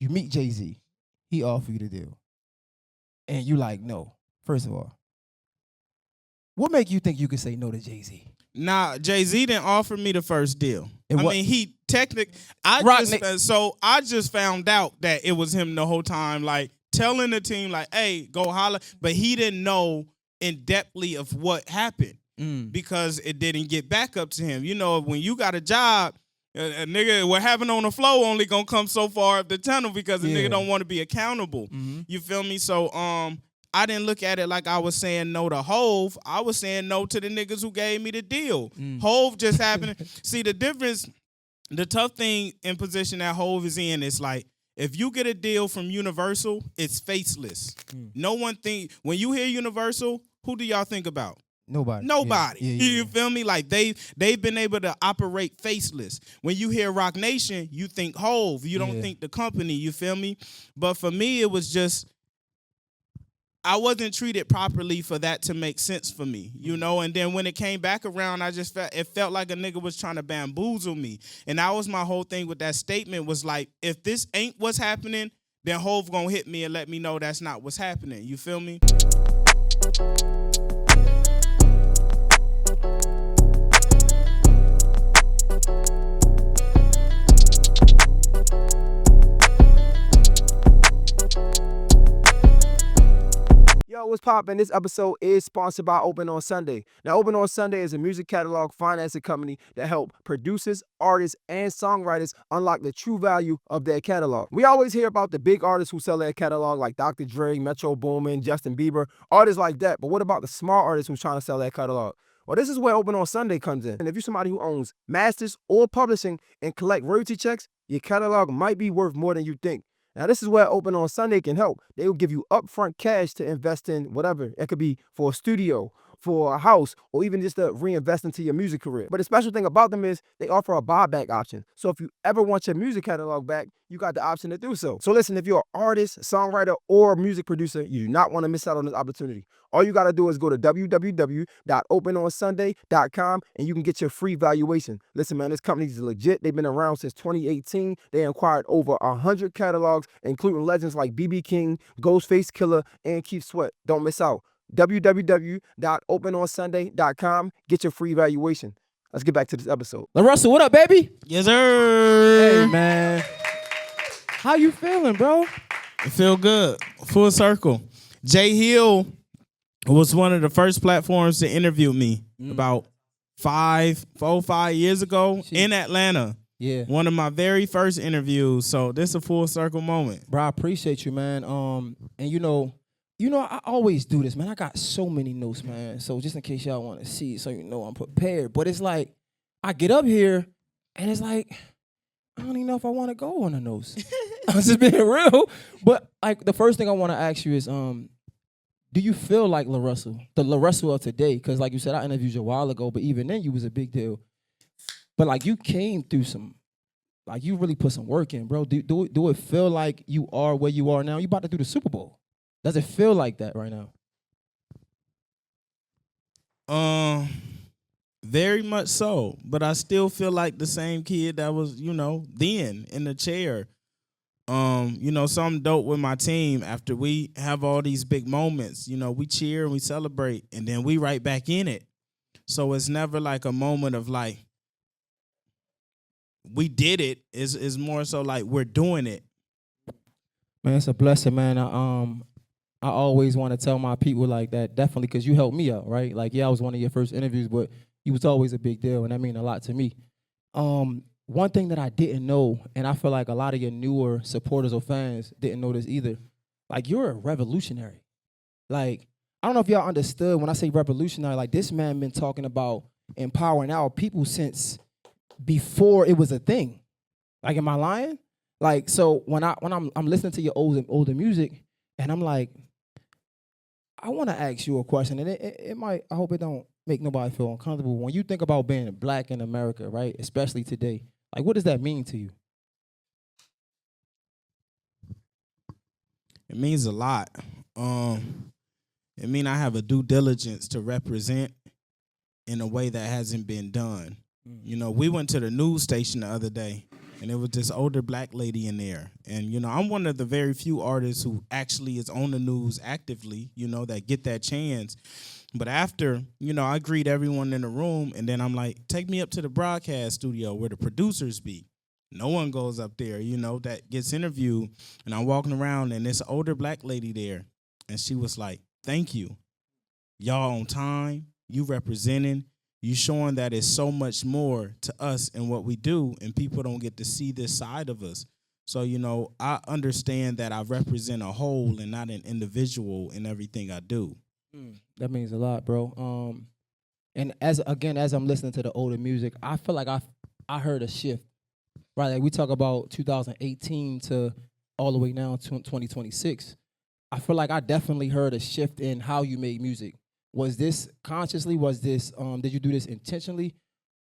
You meet Jay-Z. He offer you the deal. And you like, no. First of all, what make you think you could say no to Jay-Z? Nah, Jay-Z didn't offer me the first deal. And I what- mean, he technically. I just found out that it was him the whole time, like telling the team, like, "Hey, go holler," but he didn't know in depthly of what happened because it didn't get back up to him. You know, when you got a job, a nigga, what happened on the floor only gonna come so far up the tunnel because the nigga don't want to be accountable. You feel me? So, I didn't look at it like I was saying no to Hove. I was saying no to the niggas who gave me the deal. Hove just happened. See, the difference, the tough thing in position that Hove is in is like, if you get a deal from Universal, it's faceless. No one think, when you hear Universal, who do y'all think about? Nobody. Yeah. You feel me? Like they've been able to operate faceless. When you hear Roc Nation, you think Hove. You don't think the company. You feel me? But for me, it was just, I wasn't treated properly for that to make sense for me, you know? And then when it came back around, I just felt like a nigga was trying to bamboozle me. And that was my whole thing with that statement, was like, if this ain't what's happening, then Hove gonna hit me and let me know that's not what's happening. You feel me? Yo, what's poppin'? This episode is sponsored by Open on Sunday. Now, Open on Sunday is a music catalog financing company that help producers, artists, and songwriters unlock the true value of their catalog. We always hear about the big artists who sell their catalog, like Dr. Dre, Metro Boomin, Justin Bieber, artists like that. But what about the small artists who's trying to sell their catalog? Well, this is where Open on Sunday comes in. And if you're somebody who owns masters or publishing and collect royalty checks, your catalog might be worth more than you think. Now, this is where Open on Sunday can help. They will give you upfront cash to invest in whatever. It could be for a studio, for a house, or even just to reinvest into your music career. But the special thing about them is they offer a buyback option. So if you ever want your music catalog back, you got the option to do so. So listen, if you're an artist, songwriter, or music producer, you do not want to miss out on this opportunity. All you got to do is go to www.openonsunday.com and you can get your free valuation. Listen, man, this company is legit. They've been around since 2018. They acquired over 100 catalogs, including legends like B.B. King, Ghostface Killer, and Keith Sweat. Don't miss out. www.openonsunday.com. Get your free valuation. Let's get back to this episode. LaRussell, what up, baby? Yes, sir. Hey, man. How you feeling, bro? I feel good. Full circle. Jay Hill was one of the first platforms to interview me about 5 years ago in Atlanta. Yeah. One of my very first interviews. So this is a full circle moment. Bro, I appreciate you, man. And you know, I always do this, man. I got so many notes, man. So just in case y'all want to see it, so you know I'm prepared. But it's like, I get up here, and it's like, I don't even know if I want to go on the notes. I'm just being real. But like, the first thing I want to ask you is, do you feel like LaRussell, the LaRussell of today? Because like you said, I interviewed you a while ago, but even then you was a big deal. But like, you came through some, like, you really put some work in, bro. Do it feel like you are where you are now? You about to do the Super Bowl. Does it feel like that right now? Very much so. But I still feel like the same kid that was, then in the chair. Something dope with my team. After we have all these big moments, we cheer and we celebrate, and then we right back in it. So it's never like a moment of like, we did it. It's more so like we're doing it. Man, it's a blessing, man. I always want to tell my people like that, definitely, because you helped me out, right? Like, yeah, I was one of your first interviews, but you was always a big deal, and that mean a lot to me. One thing that I didn't know, and I feel like a lot of your newer supporters or fans didn't know this either, like, you're a revolutionary. Like, I don't know if y'all understood when I say revolutionary, like, this man been talking about empowering our people since before it was a thing. Like, am I lying? Like, so when I'm listening to your older music, and I'm like, I want to ask you a question, and it might, I hope it don't make nobody feel uncomfortable. When you think about being black in America, right, especially today, like, what does that mean to you? It means a lot. It means I have a due diligence to represent in a way that hasn't been done. We went to the news station the other day, and it was this older black lady in there. And I'm one of the very few artists who actually is on the news actively, that get that chance. But after, I greet everyone in the room, and then I'm like, take me up to the broadcast studio where the producers be. No one goes up there, that gets interviewed. And I'm walking around, and this older black lady there, and she was like, thank you. Y'all on time. You representing. You showing that it's so much more to us and what we do, and people don't get to see this side of us. So, I understand that I represent a whole and not an individual in everything I do. That means a lot, bro. And as I'm listening to the older music, I feel like I heard a shift, right? Like we talk about 2018 to all the way now to 2026. I feel like I definitely heard a shift in how you made music. Was this consciously? Was this did you do this intentionally?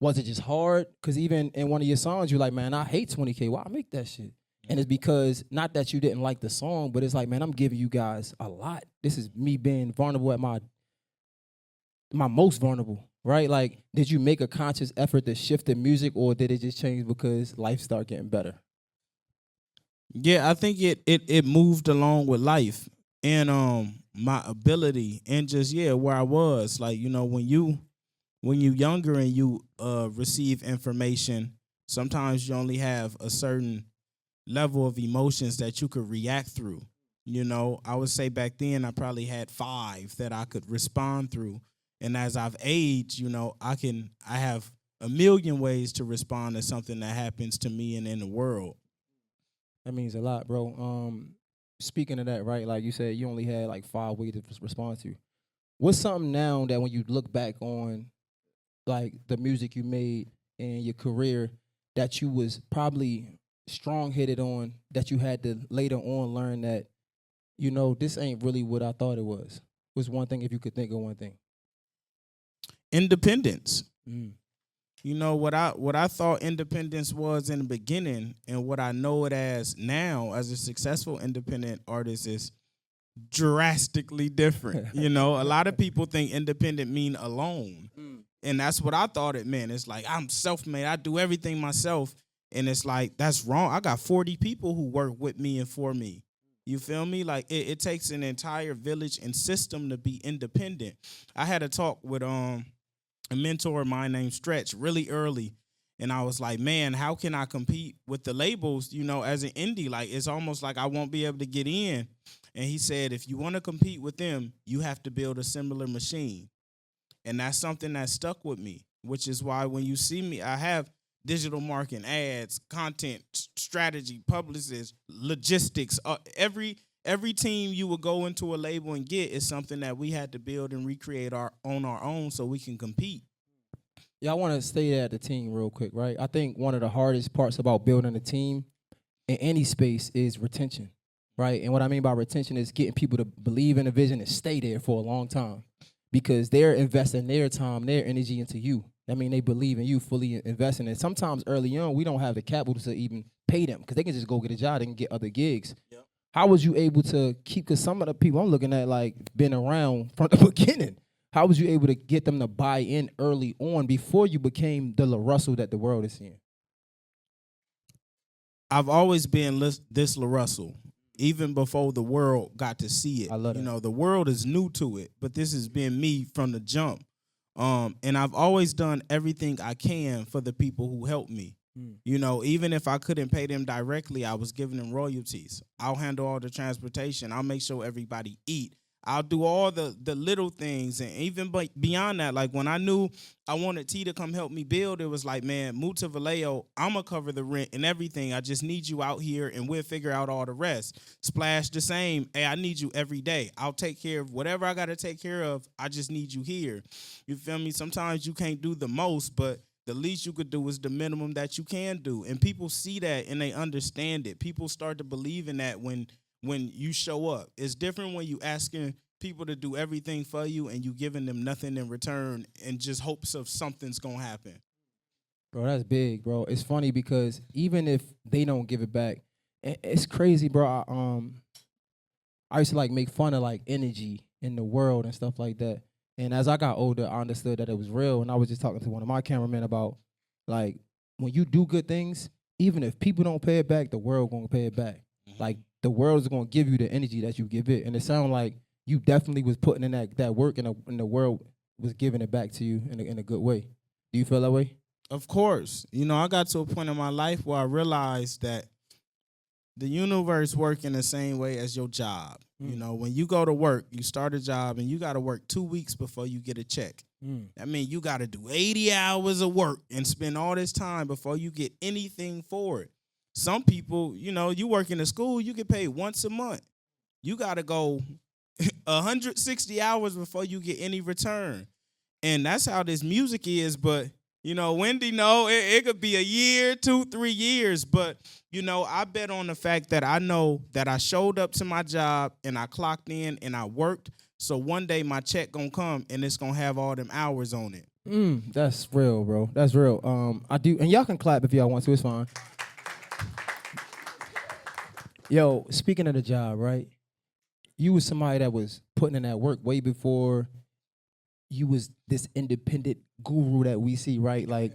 Was it just hard? Because even in one of your songs, you're like, man, I hate 20K. Why I make that shit? And it's because not that you didn't like the song, but it's like, man, I'm giving you guys a lot. This is me being vulnerable at my most vulnerable, right? Like, did you make a conscious effort to shift the music, or did it just change because life started getting better? Yeah, I think it moved along with life and my ability and just where I was. Like, when you younger and you receive information, sometimes you only have a certain level of emotions that you could react through. I would say back then I probably had 5 that I could respond through. And as I've aged, I have a million ways to respond to something that happens to me and in the world. That means a lot, bro. Speaking of that, right, like you said, you only had like 5 ways to respond to. What's something now that when you look back on like the music you made and your career that you was probably strong-headed on, that you had to later on learn that, this ain't really what I thought it was? What's one thing, if you could think of one thing? Independence. What I thought independence was in the beginning and what I know it as now as a successful independent artist is drastically different. A lot of people think independent mean alone. And that's what I thought it meant. It's like, I'm self-made. I do everything myself. And it's like, that's wrong. I got 40 people who work with me and for me. You feel me? Like, it takes an entire village and system to be independent. I had a talk with a mentor of mine named Stretch really early. And I was like, man, how can I compete with the labels, as an indie? Like, it's almost like I won't be able to get in. And he said, if you want to compete with them, you have to build a similar machine. And that's something that stuck with me, which is why when you see me, I have digital marketing, ads, content, strategy, publicists, logistics. Every team you would go into a label and get is something that we had to build and recreate on our own so we can compete. Yeah, I want to stay at the team real quick, right? I think one of the hardest parts about building a team in any space is retention, right? And what I mean by retention is getting people to believe in a vision and stay there for a long time because they're investing their time, their energy into you. I mean, they believe in you, fully investing. And sometimes early on, we don't have the capital to even pay them because they can just go get a job, they can get other gigs. Yep. How was you able to keep, because some of the people I'm looking at, like, been around from the beginning. How was you able to get them to buy in early on before you became the LaRussell that the world is seeing? I've always been this LaRussell, even before the world got to see it. I love that. The world is new to it, but this has been me from the jump. And I've always done everything I can for the people who helped me. Even if I couldn't pay them directly, I was giving them royalties. I'll handle all the transportation. I'll make sure everybody eat. I'll do all the little things. And even beyond that, like when I knew I wanted T to come help me build, it was like, man, move to Vallejo. I'm going to cover the rent and everything. I just need you out here and we'll figure out all the rest. Splash the same. Hey, I need you every day. I'll take care of whatever I got to take care of. I just need you here. You feel me? Sometimes you can't do the most, but the least you could do is the minimum that you can do. And people see that and they understand it. People start to believe in that when you show up. It's different when you asking people to do everything for you and you giving them nothing in return and just hopes of something's gonna happen. Bro, that's big, bro. It's funny because even if they don't give it back, it's crazy, bro. I used to like make fun of like energy in the world and stuff like that. And as I got older, I understood that it was real. And I was just talking to one of my cameramen about, like, when you do good things, even if people don't pay it back, the world gonna pay it back. Like the world is gonna give you the energy that you give it, and it sounds like you definitely was putting in that work, and the world was giving it back to you in a good way. Do you feel that way? Of course. I got to a point in my life where I realized that the universe work in the same way as your job. When you go to work, you start a job and you got to work 2 weeks before you get a check. That means you got to do 80 hours of work and spend all this time before you get anything for it. Some people, you work in a school, you get paid once a month. You got to go 160 hours before you get any return. And that's how this music is. But, Wendy, it could be a year, 2, 3 years. But, I bet on the fact that I know that I showed up to my job and I clocked in and I worked. So one day my check going to come and it's going to have all them hours on it. That's real, bro. That's real. I do. And y'all can clap if y'all want to. It's fine. Yo, speaking of the job, right? You was somebody that was putting in that work way before you was this independent guru that we see, right? Like,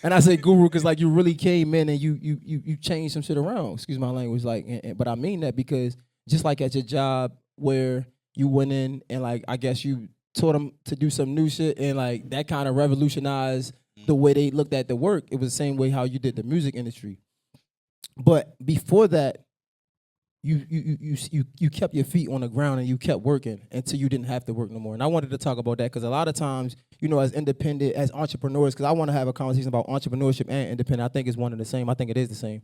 and I say guru because like you really came in and you changed some shit around. Excuse my language, like, but I mean that because just like at your job where you went in and like I guess you taught them to do some new shit and like that kind of revolutionized the way they looked at the work. It was the same way how you did the music industry. But before that, you kept your feet on the ground and you kept working until you didn't have to work no more. And I wanted to talk about that because a lot of times, as independent, as entrepreneurs, because I want to have a conversation about entrepreneurship and independent. I think it's one and the same. I think it is the same.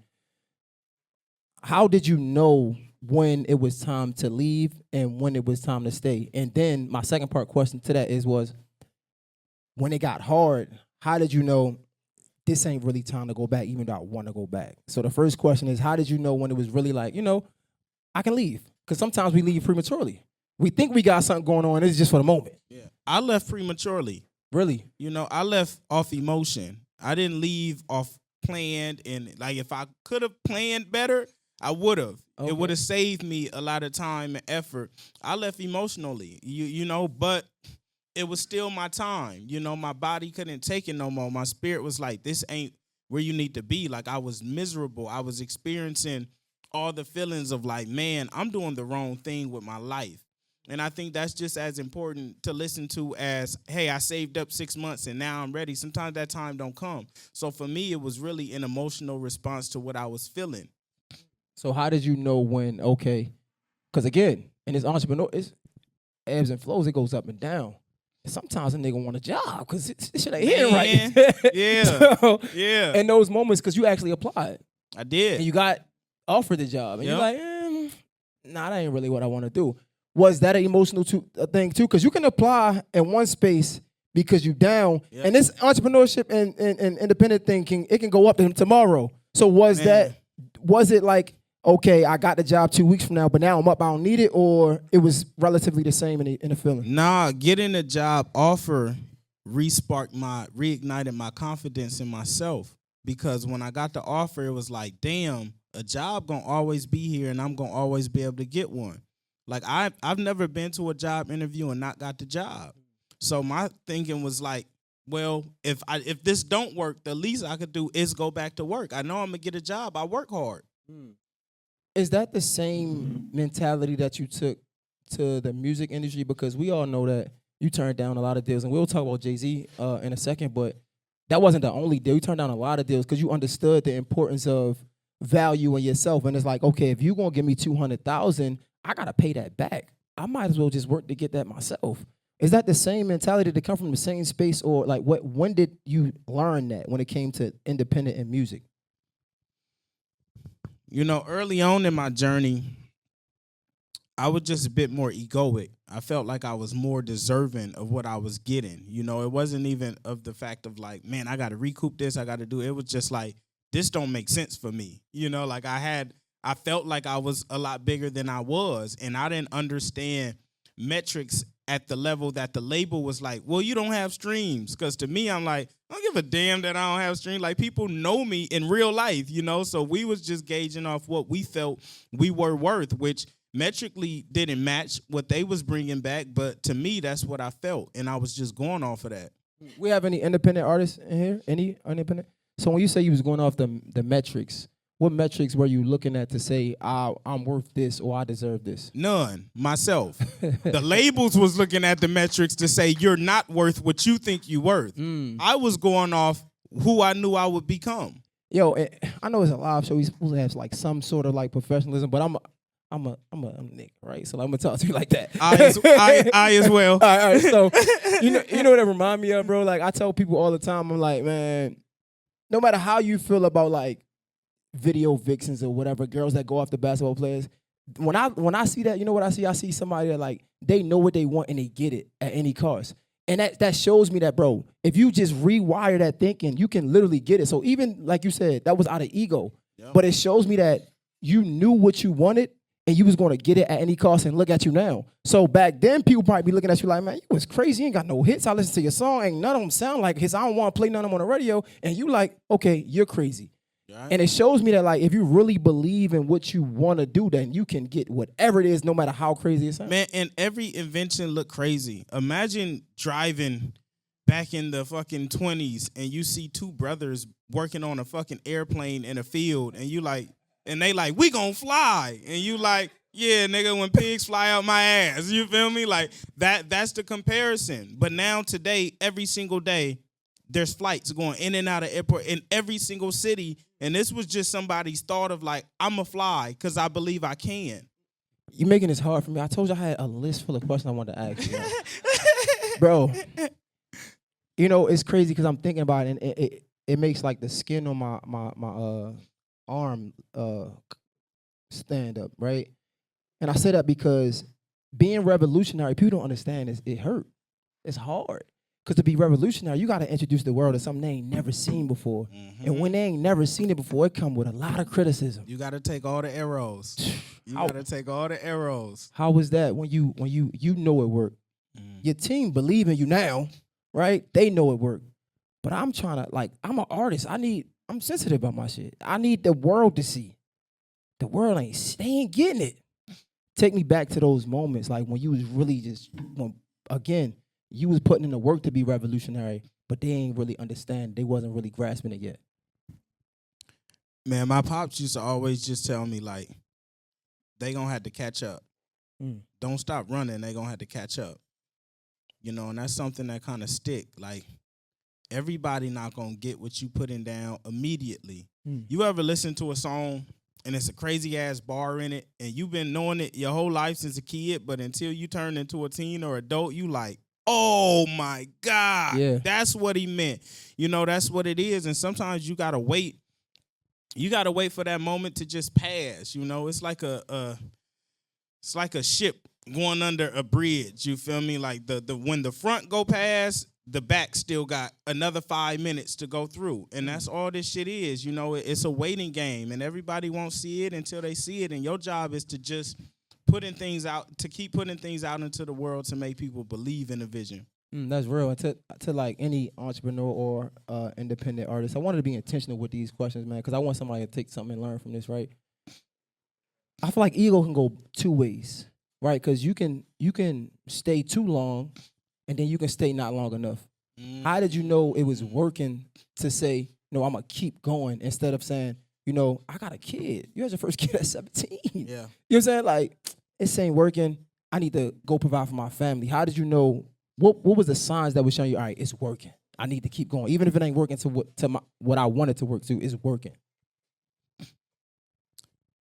How did you know when it was time to leave and when it was time to stay? And then my second part question to that was when it got hard, how did you know this ain't really time to go back, even though I want to go back? So the first question is, how did you know when it was really like, I can leave? Because sometimes we leave prematurely. We think we got something going on. It's just for the moment. Yeah, I left prematurely. Really? I left off emotion. I didn't leave off planned. And like if I could have planned better, I would have. Okay. It would have saved me a lot of time and effort. I left emotionally, but it was still my time. My body couldn't take it no more. My spirit was like, this ain't where you need to be. Like I was miserable. I was experiencing all the feelings of like, man, I'm doing the wrong thing with my life. And I think that's just as important to listen to as, hey, I saved up 6 months and now I'm ready. Sometimes that time don't come. So for me, it was really an emotional response to what I was feeling. So how did you know when, okay, because again, in this entrepreneur, it's ebbs and flows, it goes up and down. Sometimes a nigga want a job because this shit ain't here right. Yeah. So, yeah. In those moments, because you actually applied. I did. And you got offered the job. And you're like, nah, that ain't really what I want to do. Was that an emotional thing too? Because you can apply in one space because you down. Yep. And this entrepreneurship and independent thing, it can go up to tomorrow. So was it like, okay, I got the job 2 weeks from now, but now I'm up, I don't need it, or it was relatively the same in the feeling? Nah, getting a job offer reignited my confidence in myself. Because when I got the offer, it was like, damn, a job gonna always be here and I'm gonna always be able to get one. Like I've never been to a job interview and not got the job. So my thinking was like, well, if this don't work, the least I could do is go back to work. I know I'm gonna get a job. I work hard. Is that the same mentality that you took to the music industry? Because we all know that you turned down a lot of deals, and we'll talk about Jay-Z in a second, but that wasn't the only deal. You turned down a lot of deals because you understood the importance of value in yourself. And it's like, okay, if you're going to give me $200,000, I got to pay that back. I might as well just work to get that myself. Is that the same mentality to come from the same space? Or like when did you learn that when it came to independent and music? Early on in my journey, I was just a bit more egoic. I felt like I was more deserving of what I was getting. It wasn't even of the fact of like, man, I got to recoup this. I got to do it. It was just like, this don't make sense for me. Like I felt like I was a lot bigger than I was. And I didn't understand metrics at the level that the label was like, well, you don't have streams. Because to me, I'm like, I don't give a damn that I don't have streams. Like, people know me in real life, So we was just gauging off what we felt we were worth, which metrically didn't match what they was bringing back. But to me, that's what I felt. And I was just going off of that. We have any independent artists in here? Any independent? So when you say you was going off the metrics, what metrics were you looking at to say I'm worth this or I deserve this? None. Myself. The labels was looking at the metrics to say you're not worth what you think you worth. I was going off who I knew I would become. Yo, I know it's a live show. He's supposed to have like some sort of like professionalism, but I'm a nigga, right? So I'm gonna talk to you like that. I as well. All right. So you know what it remind me of, bro? Like I tell people all the time, I'm like, man, no matter how you feel about like video vixens or whatever, girls that go after basketball players, when I see that, you know what I see? I see somebody that like they know what they want and they get it at any cost. And that shows me that, bro, if you just rewire that thinking, you can literally get it. So even like you said, that was out of ego. Yep. But it shows me that you knew what you wanted and you was going to get it at any cost, and look at you now. So back then, people probably be looking at you like, man, you was crazy. You ain't got no hits. I listen to your song. Ain't none of them sound like hits. I don't want to play none of them on the radio. And you like, okay, you're crazy. Right. And it shows me that, like, if you really believe in what you want to do, then you can get whatever it is, no matter how crazy it sounds. Man, and every invention look crazy. Imagine driving back in the fucking 20s and you see two brothers working on a fucking airplane in a field, and you like, and they like, we gonna fly. And you like, yeah, nigga, when pigs fly out my ass. You feel me? Like, that's the comparison. But now today, every single day, there's flights going in and out of airport in every single city. And this was just somebody's thought of like, I'm a fly because I believe I can. You're making this hard for me. I told you I had a list full of questions I wanted to ask you. Bro, you know, it's crazy because I'm thinking about it, and it makes like the skin on my arm stand up, right? And I say that because being revolutionary, people don't understand it hurt. It's hard. Because to be revolutionary, you got to introduce the world to something they ain't never seen before. Mm-hmm. And when they ain't never seen it before, it come with a lot of criticism. You got to take all the arrows. You got to take all the arrows. How was that when you know it worked? Your team believe in you now, right? They know it worked. But I'm trying to, like, I'm an artist. I'm sensitive about my shit. I need the world to see. The world they ain't getting it. Take me back to those moments, like when you was really just, again, you was putting in the work to be revolutionary, but they ain't really understand. They wasn't really grasping it yet. Man, my pops used to always just tell me, like, they gonna have to catch up. Don't stop running. They gonna have to catch up. You know, and that's something that kind of stick. Like, everybody not gonna get what you putting down immediately. You ever listen to a song and it's a crazy ass bar in it, and you've been knowing it your whole life since a kid, but until you turn into a teen or adult, you like, oh my God, yeah. That's what he meant. You know, that's what it is. And sometimes you gotta wait. You gotta wait for that moment to just pass. You know, it's like a ship going under a bridge. You feel me? Like the when the front go past, the back still got another 5 minutes to go through. And that's all this shit is. You know, it's a waiting game, and everybody won't see it until they see it. And your job is to just keep putting things out into the world to make people believe in the vision. That's real. And to like any entrepreneur or independent artist, I wanted to be intentional with these questions, man, because I want somebody to take something and learn from this, right? I feel like ego can go two ways, right? Because you can stay too long, and then you can stay not long enough. How did you know it was working to say, no, I'm going to keep going, instead of saying, you know, I got a kid. You had your first kid at 17. Yeah. You know what I'm saying? Like, this ain't working. I need to go provide for my family. How did you know? What was the signs that was showing you, all right, it's working. I need to keep going. Even if it ain't working to what I wanted to work to, it's working.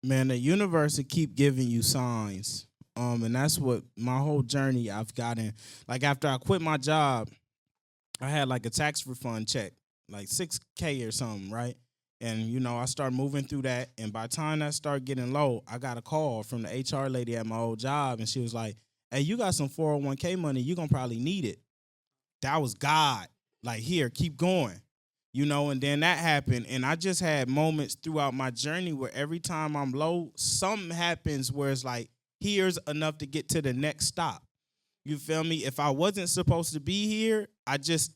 Man, the universe will keep giving you signs. And that's what my whole journey I've gotten. Like, after I quit my job, I had like a tax refund check, like $6K or something, right? And, you know, I started moving through that. And by the time that started getting low, I got a call from the HR lady at my old job. And she was like, hey, you got some 401k money. You're going to probably need it. That was God. Like, here, keep going. You know, and then that happened. And I just had moments throughout my journey where every time I'm low, something happens where it's like, here's enough to get to the next stop. You feel me? If I wasn't supposed to be here,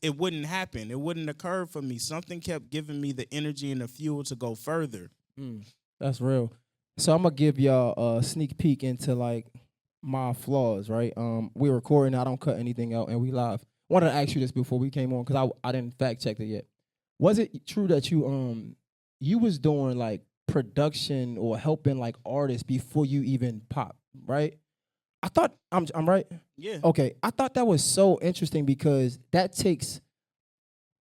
it wouldn't happen. It wouldn't occur for me. Something kept giving me the energy and the fuel to go further. That's real. So I'm going to give y'all a sneak peek into, like, my flaws, right? We're recording. I don't cut anything out, and we live. I wanted to ask you this before we came on because I didn't fact check it yet. Was it true that you was doing like production or helping like artists before you even pop, right? I thought I'm right. Yeah. Okay, I thought that was so interesting because that takes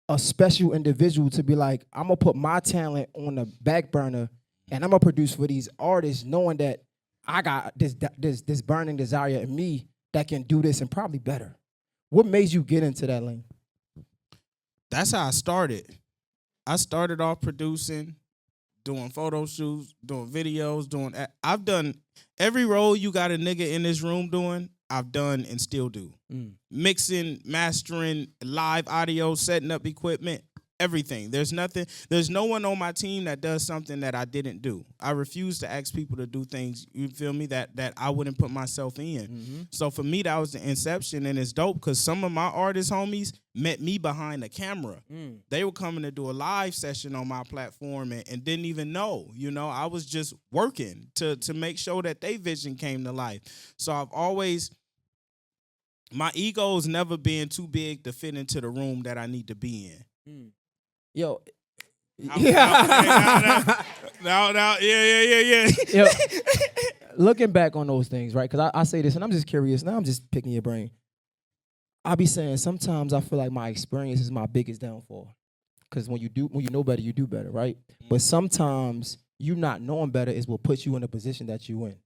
a special individual to be like, I'm gonna put my talent on the back burner and I'm gonna produce for these artists, knowing that I got this burning desire in me that can do this and probably better. What made you get into that lane? That's how I started. I started off producing, doing photo shoots, doing videos, I've done every role you got a nigga in this room doing, I've done and still do. Mixing, mastering, live audio, setting up equipment, everything. There's no one on my team that does something that I didn't do. I refuse to ask people to do things, you feel me, that I wouldn't put myself in. So for me, that was the inception, and it's dope because some of my artist homies met me behind the camera. They were coming to do a live session on my platform and didn't even know. I was just working to make sure that their vision came to life. So I've always, my ego's never been too big to fit into the room that I need to be in. Yo, yeah. Yo, looking back on those things, right? Because I say this, and I'm just curious. Now I'm just picking your brain. I be saying sometimes I feel like my experience is my biggest downfall. Because when you know better, you do better, right? But sometimes you not knowing better is what puts you in the position that you in.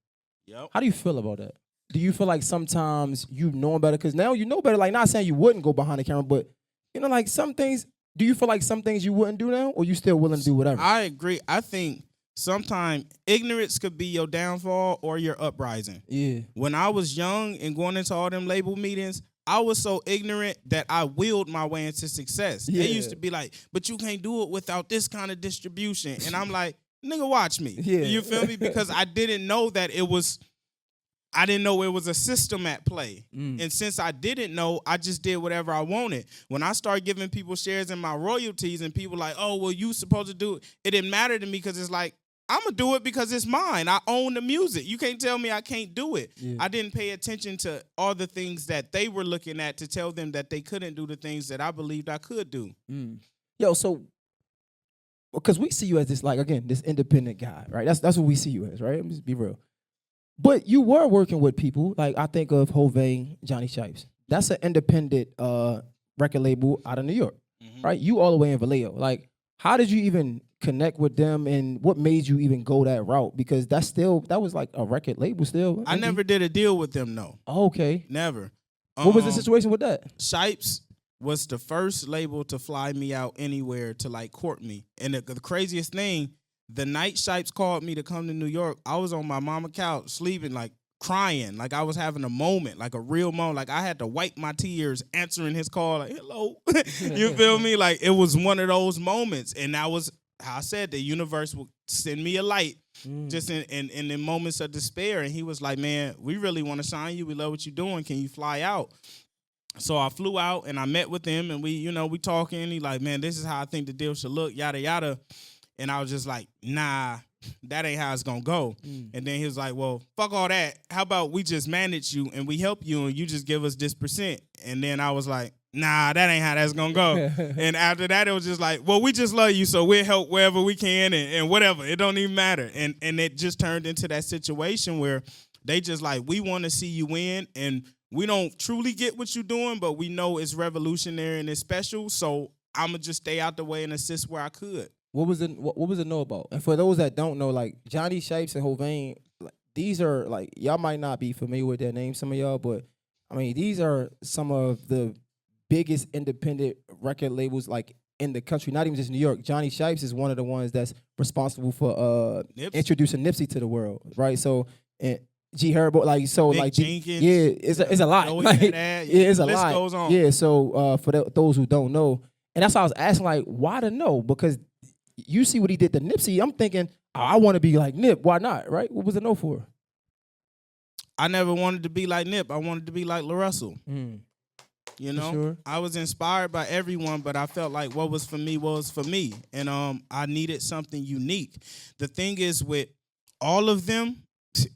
Yep. How do you feel about that? Do you feel like sometimes you knowing better? Because now you know better. Like, not saying you wouldn't go behind the camera, but like some things. Do you feel like some things you wouldn't do now, or you still willing to do whatever? I agree. I think sometimes ignorance could be your downfall or your uprising. Yeah. When I was young and going into all them label meetings, I was so ignorant that I willed my way into success. Yeah. They used to be like, but you can't do it without this kind of distribution. And I'm like, nigga, watch me. Yeah. You feel me? Because I didn't know that it was a system at play. And since I didn't know, I just did whatever I wanted. When I started giving people shares in my royalties and people like, oh, well, you supposed to do it. It didn't matter to me because it's like, I'm going to do it because it's mine. I own the music. You can't tell me I can't do it. Yeah. I didn't pay attention to all the things that they were looking at to tell them that they couldn't do the things that I believed I could do. Yo, so, because we see you as this, like, again, this independent guy, right? That's what we see you as, right? Let's be real. But you were working with people, like I think of Hovain, Johnny Shipes. That's an independent record label out of New York, right? You all the way in Vallejo. Like, how did you even connect with them, and what made you even go that route? Because that was like a record label still. I never did a deal with them, no. Okay. Never. What was the situation with that? Shipes was the first label to fly me out anywhere to like court me. And the craziest thing, the night Shipes called me to come to New York, I was on my mama couch sleeping, like crying, like I was having a moment, like a real moment. Like I had to wipe my tears answering his call, like, hello. You feel me? Like it was one of those moments. And that was how I said the universe will send me a light just in moments of despair. And he was like, man, we really want to sign you. We love what you're doing. Can you fly out? So I flew out and I met with him and we talking. He like, man, this is how I think the deal should look, yada, yada. And I was just like, nah, that ain't how it's going to go. And then he was like, well, fuck all that. How about we just manage you and we help you and you just give us this %. And then I was like, nah, that ain't how that's going to go. And after that, it was just like, well, we just love you, so we'll help wherever we can and whatever. It don't even matter. And it just turned into that situation where they just like, we want to see you win, and we don't truly get what you're doing, but we know it's revolutionary and it's special, so I'm going to just stay out the way and assist where I could. What was it know about? And for those that don't know, like Johnny Shipes and Hovain, like, these are like, y'all might not be familiar with their names, some of y'all, but I mean, these are some of the biggest independent record labels like in the country, not even just New York. Johnny Shipes is one of the ones that's responsible for introducing Nipsey to the world, right? So and G Herbo, like so, Nick like Jenkins, yeah, it's a lot. Like, it's a list lot. Goes on. Yeah, so for those who don't know, and that's why I was asking, like, why to know? Because you see what he did to Nipsey, I'm thinking, oh, I want to be like Nip. Why not, right? What was the no for? I never wanted to be like Nip. I wanted to be like LaRussell. You know, sure. I was inspired by everyone, but I felt like what was for me was for me. And I needed something unique. The thing is with all of them,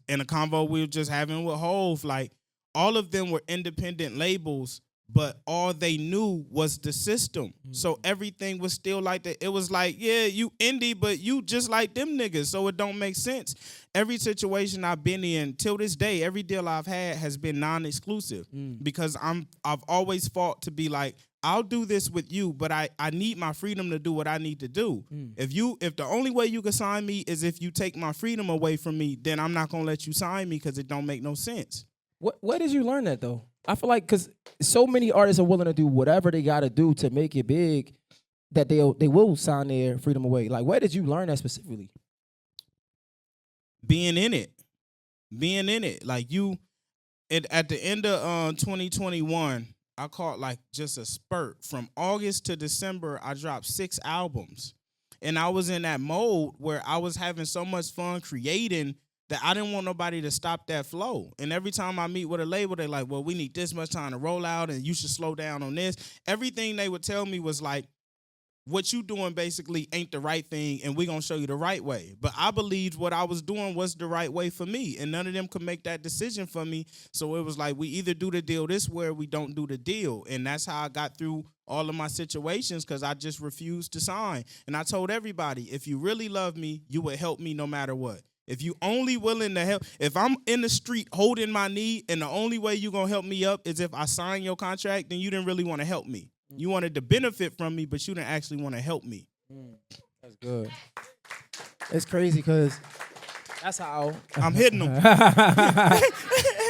in a convo we were just having with Hov, like all of them were independent labels, but all they knew was the system. So everything was still like that. It was like, yeah, you indie, but you just like them niggas, so it don't make sense. Every situation I've been in till this day, every deal I've had has been non-exclusive because I've always fought to be like, I'll do this with you, but I need my freedom to do what I need to do. If the only way you can sign me is if you take my freedom away from me, then I'm not gonna let you sign me because it don't make no sense. Where did you learn that though? I feel like because so many artists are willing to do whatever they got to do to make it big that they will sign their freedom away. Like, where did you learn that specifically? Being in it. Like at the end of 2021, I caught like just a spurt. From August to December, I dropped 6 albums. And I was in that mode where I was having so much fun creating that I didn't want nobody to stop that flow. And every time I meet with a label, they're like, well, we need this much time to roll out and you should slow down on this. Everything they would tell me was like, what you doing basically ain't the right thing and we're going to show you the right way. But I believed what I was doing was the right way for me, and none of them could make that decision for me. So it was like, we either do the deal this way or we don't do the deal. And that's how I got through all of my situations, because I just refused to sign. And I told everybody, if you really love me, you would help me no matter what. If you only willing to help, if I'm in the street holding my knee and the only way you going to help me up is if I sign your contract, then you didn't really want to help me. You wanted to benefit from me, but you didn't actually want to help me. That's good. It's crazy because that's how I'm hitting them.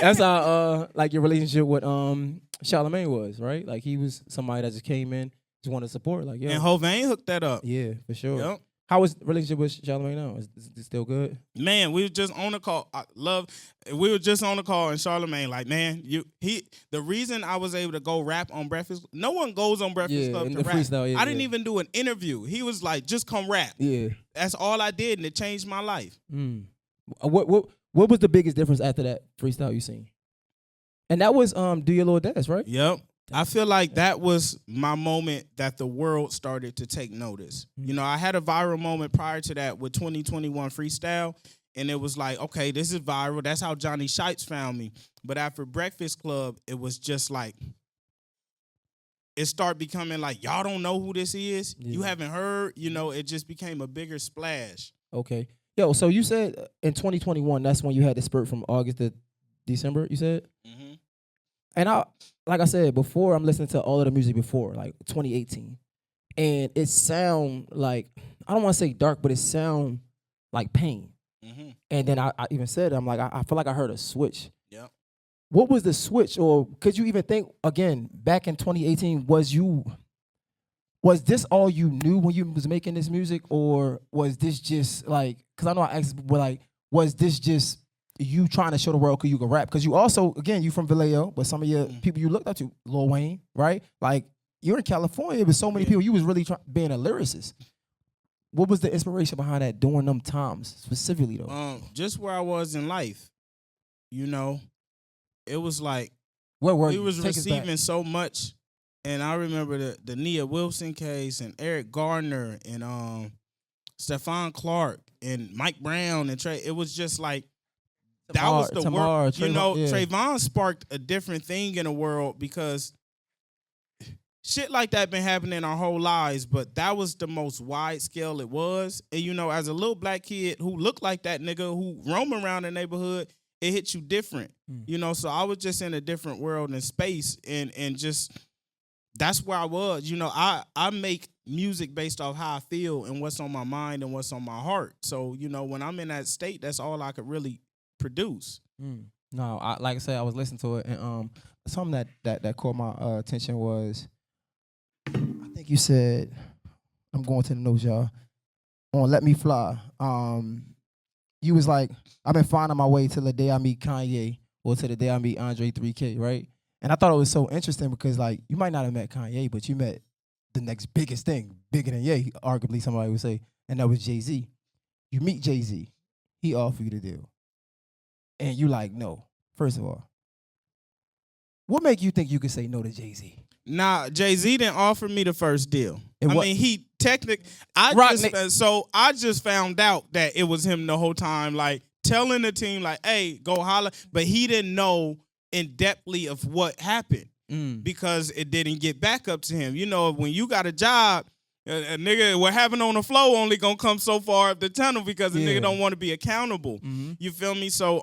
that's how like your relationship with Charlamagne was, right? Like he was somebody that just came in, just wanted to support. Like, yeah. And Hovain hooked that up. Yeah, for sure. Yep. How was the relationship with Charlamagne now? Is it still good? Man, we were just on the call. We were just on the call, and Charlamagne, like, man, the reason I was able to go rap on Breakfast, no one goes on Breakfast Club to rap. Freestyle, I didn't even do an interview. He was like, just come rap. Yeah. That's all I did, and it changed my life. What was the biggest difference after that freestyle you seen? And that was Do Your Lord Dance, right? Yep. I feel like that was my moment that the world started to take notice. You know, I had a viral moment prior to that with 2021 Freestyle, and it was like, okay, this is viral. That's how Johnny Shites found me. But after Breakfast Club, it was just like, it started becoming like, y'all don't know who this is? Yeah. You haven't heard? You know, it just became a bigger splash. Okay. Yo, so you said in 2021, that's when you had the spurt from August to December, you said? Mm-hmm. And like I said before, I'm listening to all of the music before, like 2018. And it sound like, I don't want to say dark, but it sound like pain. Mm-hmm. And then I even said, I'm like, I feel like I heard a switch. Yeah. What was the switch? Or could you even think, again, back in 2018, was this all you knew when you was making this music? Or was this just like, because I know I asked people, like, was this just you trying to show the world you can rap? Because you also, again, you from Vallejo, but some of your people you looked up to, Lil Wayne, right? Like, you're in California with so many people, you was really being a lyricist. What was the inspiration behind that during them times, specifically, though? Just where I was in life, you know, it was like, we was receiving so much. And I remember the Nia Wilson case and Eric Gardner and Stephon Clark and Mike Brown and Trey. It was just like, that was the world. You know, yeah. Trayvon sparked a different thing in the world because shit like that been happening our whole lives, but that was the most wide scale it was. And, you know, as a little black kid who looked like that nigga who roam around the neighborhood, it hit you different. You know, so I was just in a different world and space and just that's where I was. You know, I make music based off how I feel and what's on my mind and what's on my heart. So, you know, when I'm in that state, that's all I could really produce. No, like I said, I was listening to it, and something that caught my attention was, I think you said, I'm going to the notes, y'all, on Let Me Fly. You was like, I've been finding my way till the day I meet Kanye or to the day I meet Andre 3K, right? And I thought it was so interesting because, like, you might not have met Kanye, but you met the next biggest thing, bigger than Ye, arguably somebody would say, and that was Jay-Z. You meet Jay-Z. He offered you the deal. And you like, no. First of all, what make you think you could say no to Jay-Z? Nah, Jay-Z didn't offer me the first deal. I mean, he technically, I just found out that it was him the whole time, like telling the team, like, hey, go holla. But he didn't know in depthly of what happened. because it didn't get back up to him. You know, when you got a job, a nigga, what happened on the flow only gonna come so far up the tunnel because the nigga don't want to be accountable. You feel me? So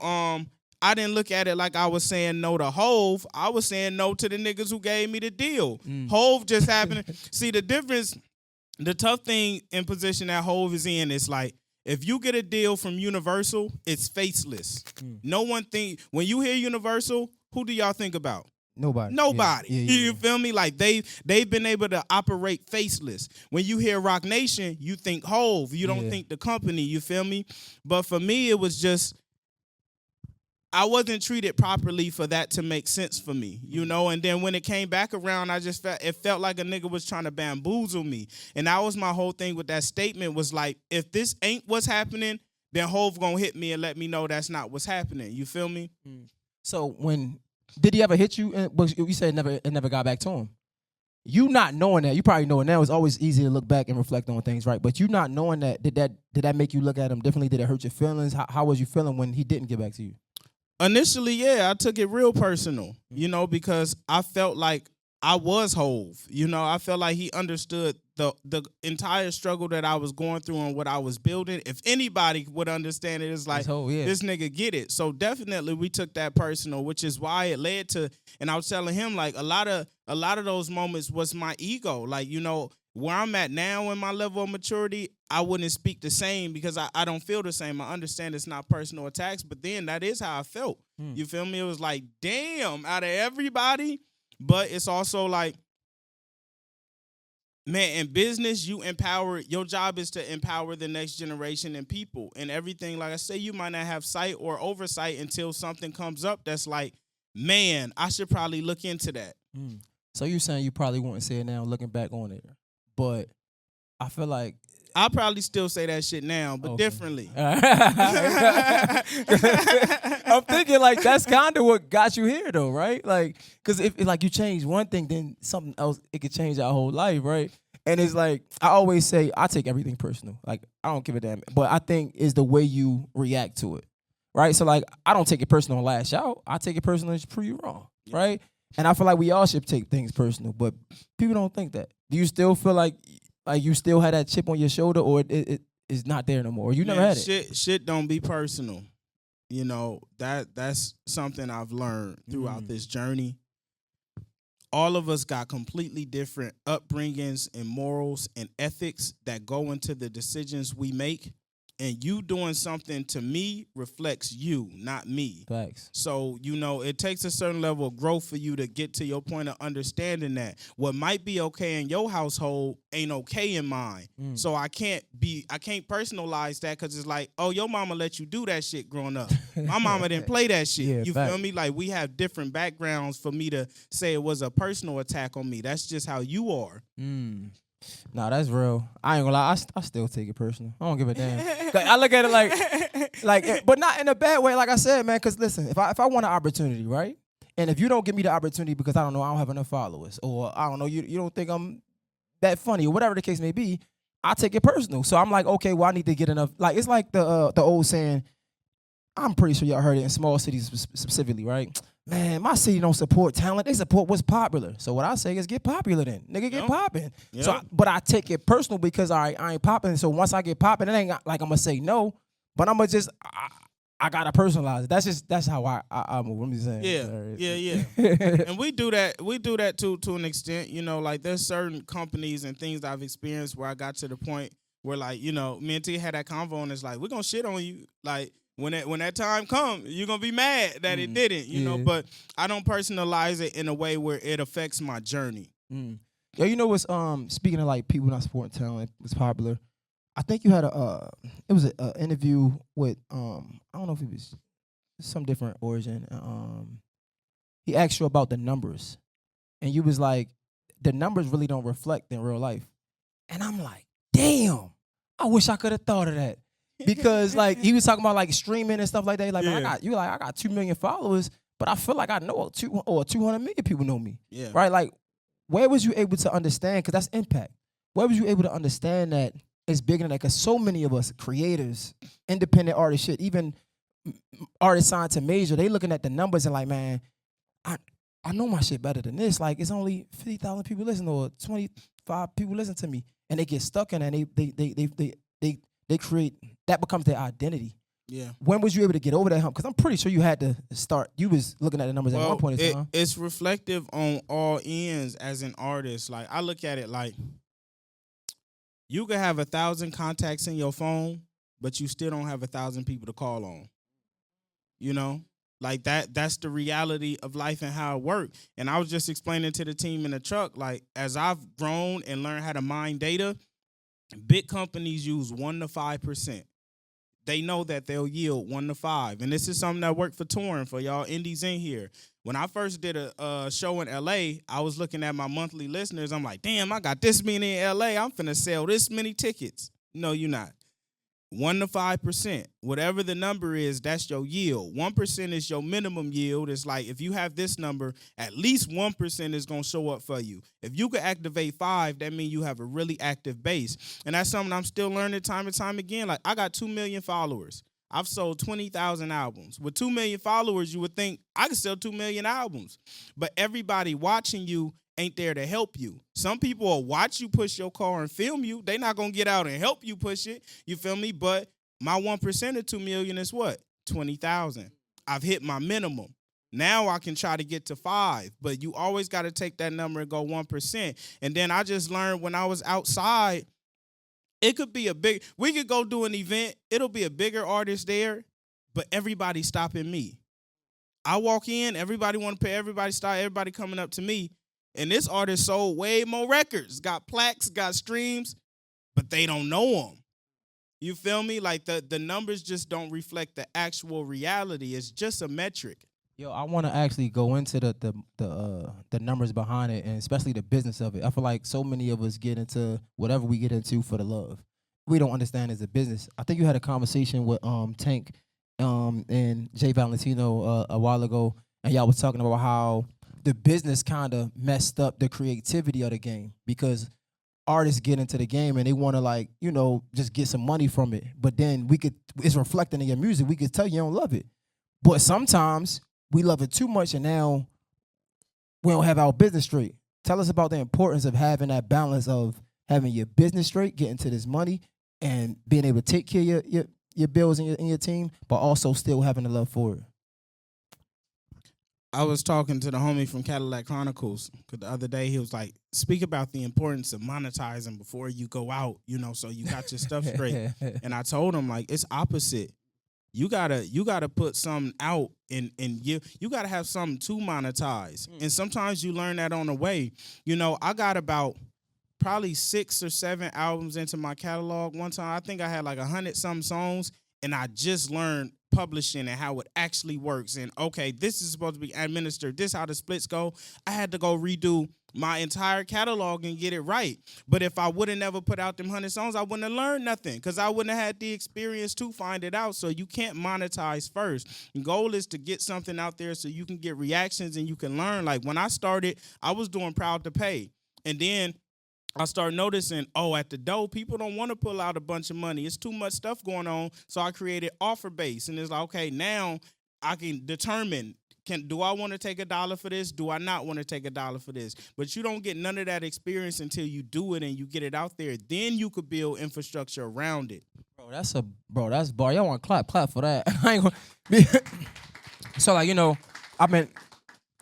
I didn't look at it like I was saying no to Hove. I was saying no to the niggas who gave me the deal. Hove just happened. See, the difference, the tough thing in position that Hove is in is like, if you get a deal from Universal, it's faceless. No one when you hear Universal, who do y'all think about? Nobody. You feel me? Like they've been able to operate faceless. When you hear Roc Nation, you think Hove. You don't think the company. You feel me? But for me, it was just, I wasn't treated properly for that to make sense for me, you know? And then when it came back around, it felt like a nigga was trying to bamboozle me. And that was my whole thing with that statement, was like, if this ain't what's happening, then Hove gonna hit me and let me know that's not what's happening. You feel me? So did he ever hit you? But you said it never got back to him. You not knowing that, you probably know it now. It's always easy to look back and reflect on things, right? But you not knowing that, did that make you look at him differently? Did it hurt your feelings? How was you feeling when he didn't get back to you? Initially, yeah, I took it real personal, you know, because I felt like I was Hove. You know, I felt like he understood the entire struggle that I was going through and what I was building. If anybody would understand it, it's like, this nigga get it. So definitely we took that personal, which is why it led to, and I was telling him, like, a lot of those moments was my ego. Like, you know, where I'm at now in my level of maturity, I wouldn't speak the same because I don't feel the same. I understand it's not personal attacks, but then that is how I felt. You feel me? It was like, damn, out of everybody. But it's also like, man, in business, your job is to empower the next generation and people and everything. Like I say, you might not have sight or oversight until something comes up that's like, man, I should probably look into that. So you're saying you probably wouldn't say it now looking back on it, but I feel like I'll probably still say that shit now, but differently. I'm thinking like that's kind of what got you here, though, right? Like, because if like you change one thing, then something else, it could change our whole life, right? And it's like, I always say, I take everything personal. Like, I don't give a damn. But I think it's the way you react to it, right? So, like, I don't take it personal and lash out. I take it personal and prove you wrong, right? And I feel like we all should take things personal, but people don't think that. Do you still feel like you still had that chip on your shoulder, or it is not there no more? Or you never had it? Shit don't be personal. You know, that's something I've learned throughout this journey. All of us got completely different upbringings and morals and ethics that go into the decisions we make. And you doing something to me reflects you, not me. Thanks. So, you know, it takes a certain level of growth for you to get to your point of understanding that what might be okay in your household ain't okay in mine. So I can't personalize that because it's like, oh, your mama let you do that shit growing up. My mama didn't play that shit. Yeah, you feel me? Like, we have different backgrounds for me to say it was a personal attack on me. That's just how you are. Nah, that's real. I ain't gonna lie. I still take it personal. I don't give a damn. Like, I look at it like, but not in a bad way. Like I said, man. Because listen, if I want an opportunity, right? And if you don't give me the opportunity because I don't know, I don't have enough followers, or I don't know, you don't think I'm that funny, or whatever the case may be, I take it personal. So I'm like, okay, well, I need to get enough. Like, it's like the old saying. I'm pretty sure y'all heard it in small cities specifically, right? Man, my city don't support talent. They support what's popular. So what I say is get popular then. Nigga, get popping. Yep. So, but I take it personal because I ain't popping. So once I get popping, it ain't like I'm going to say no, but I'm going to just, I got to personalize it. That's how I move. I'm just saying. Yeah. And we do that to an extent. You know, like there's certain companies and things that I've experienced where I got to the point where, like, you know, me and T had that convo and it's like, we're going to shit on you. Like, when that time comes, you're going to be mad that it didn't, you know, but I don't personalize it in a way where it affects my journey. Yo, you know what's, speaking of like people not supporting talent, was popular. I think you had it was an interview with, I don't know if it was some different origin. He asked you about the numbers and you was like, the numbers really don't reflect in real life. And I'm like, damn, I wish I could have thought of that. Because like he was talking about like streaming and stuff like that. Like, man, I got 2 million followers, but I feel like I know 200 million people know me. Yeah. Right? Like, where was you able to understand? Because that's impact. Where was you able to understand that it's bigger than that? Because so many of us creators, independent artists, shit, even artists signed to major, they looking at the numbers and like, man, I know my shit better than this. Like it's only 50,000 people listen or 25 people listen to me, and they get stuck in that. And they create that becomes their identity. Yeah. When was you able to get over that hump? Because I'm pretty sure you had to start. You was looking at the numbers at one point in time. It's reflective on all ends as an artist. Like I look at it like you could have 1,000 contacts in your phone, but you still don't have 1,000 people to call on. You know? Like that's the reality of life and how it works. And I was just explaining to the team in the truck, like as I've grown and learned how to mine data, big companies use 1 to 5%. They know that they'll yield 1 to 5. And this is something that worked for touring for y'all indies in here. When I first did a show in LA, I was looking at my monthly listeners. I'm like, damn, I got this many in LA. I'm finna sell this many tickets. No, you're not. 1 to 5%. Whatever the number is, that's your yield. 1% is your minimum yield. It's like if you have this number, at least 1% is going to show up for you. If you could activate 5, that means you have a really active base. And that's something I'm still learning time and time again. Like I got 2 million followers. I've sold 20,000 albums. With 2 million followers, you would think I could sell 2 million albums. But everybody watching you ain't there to help you. Some people will watch you push your car and film you. They not going to get out and help you push it. You feel me? But my 1% of 2 million is what? 20,000. I've hit my minimum. Now I can try to get to 5, but you always got to take that number and go 1%. And then I just learned when I was outside, it could be we could go do an event. It'll be a bigger artist there, but everybody's stopping me. I walk in, everybody want to pay, everybody coming up to me. And this artist sold way more records, got plaques, got streams, but they don't know them. You feel me? Like the numbers just don't reflect the actual reality. It's just a metric. Yo, I want to actually go into the numbers behind it, and especially the business of it. I feel like so many of us get into whatever we get into for the love. We don't understand as a business. I think you had a conversation with Tank and Jay Valentino a while ago, and y'all was talking about how the business kind of messed up the creativity of the game because artists get into the game and they want to just get some money from it. But then it's reflecting in your music. We could tell you don't love it. But sometimes we love it too much and now we don't have our business straight. Tell us about the importance of having that balance of having your business straight, getting to this money, and being able to take care of your bills and your team, but also still having the love for it. I was talking to the homie from Cadillac Chronicles because the other day he was like, speak about the importance of monetizing before you go out, so you got your stuff straight. And I told him, like, it's opposite. You gotta put something out and you gotta have something to monetize. And sometimes you learn that on the way. I got about probably 6 or 7 albums into my catalog one time. I think I had like 100-something songs, and I just learned publishing and how it actually works. And okay, this is supposed to be administered. This is how the splits go. I had to go redo my entire catalog and get it right. But if I would have never put out them 100 songs, I wouldn't have learned nothing because I wouldn't have had the experience to find it out. So you can't monetize first. The goal is to get something out there so you can get reactions and you can learn. Like when I started, I was doing Proud to Pay. And then I started noticing, at the door, people don't want to pull out a bunch of money. It's too much stuff going on. So I created offer base. And it's like, okay, now I can determine, do I want to take $1 for this? Do I not want to take $1 for this? But you don't get none of that experience until you do it and you get it out there. Then you could build infrastructure around it. That's bar. Y'all want to clap for that. I ain't gonna So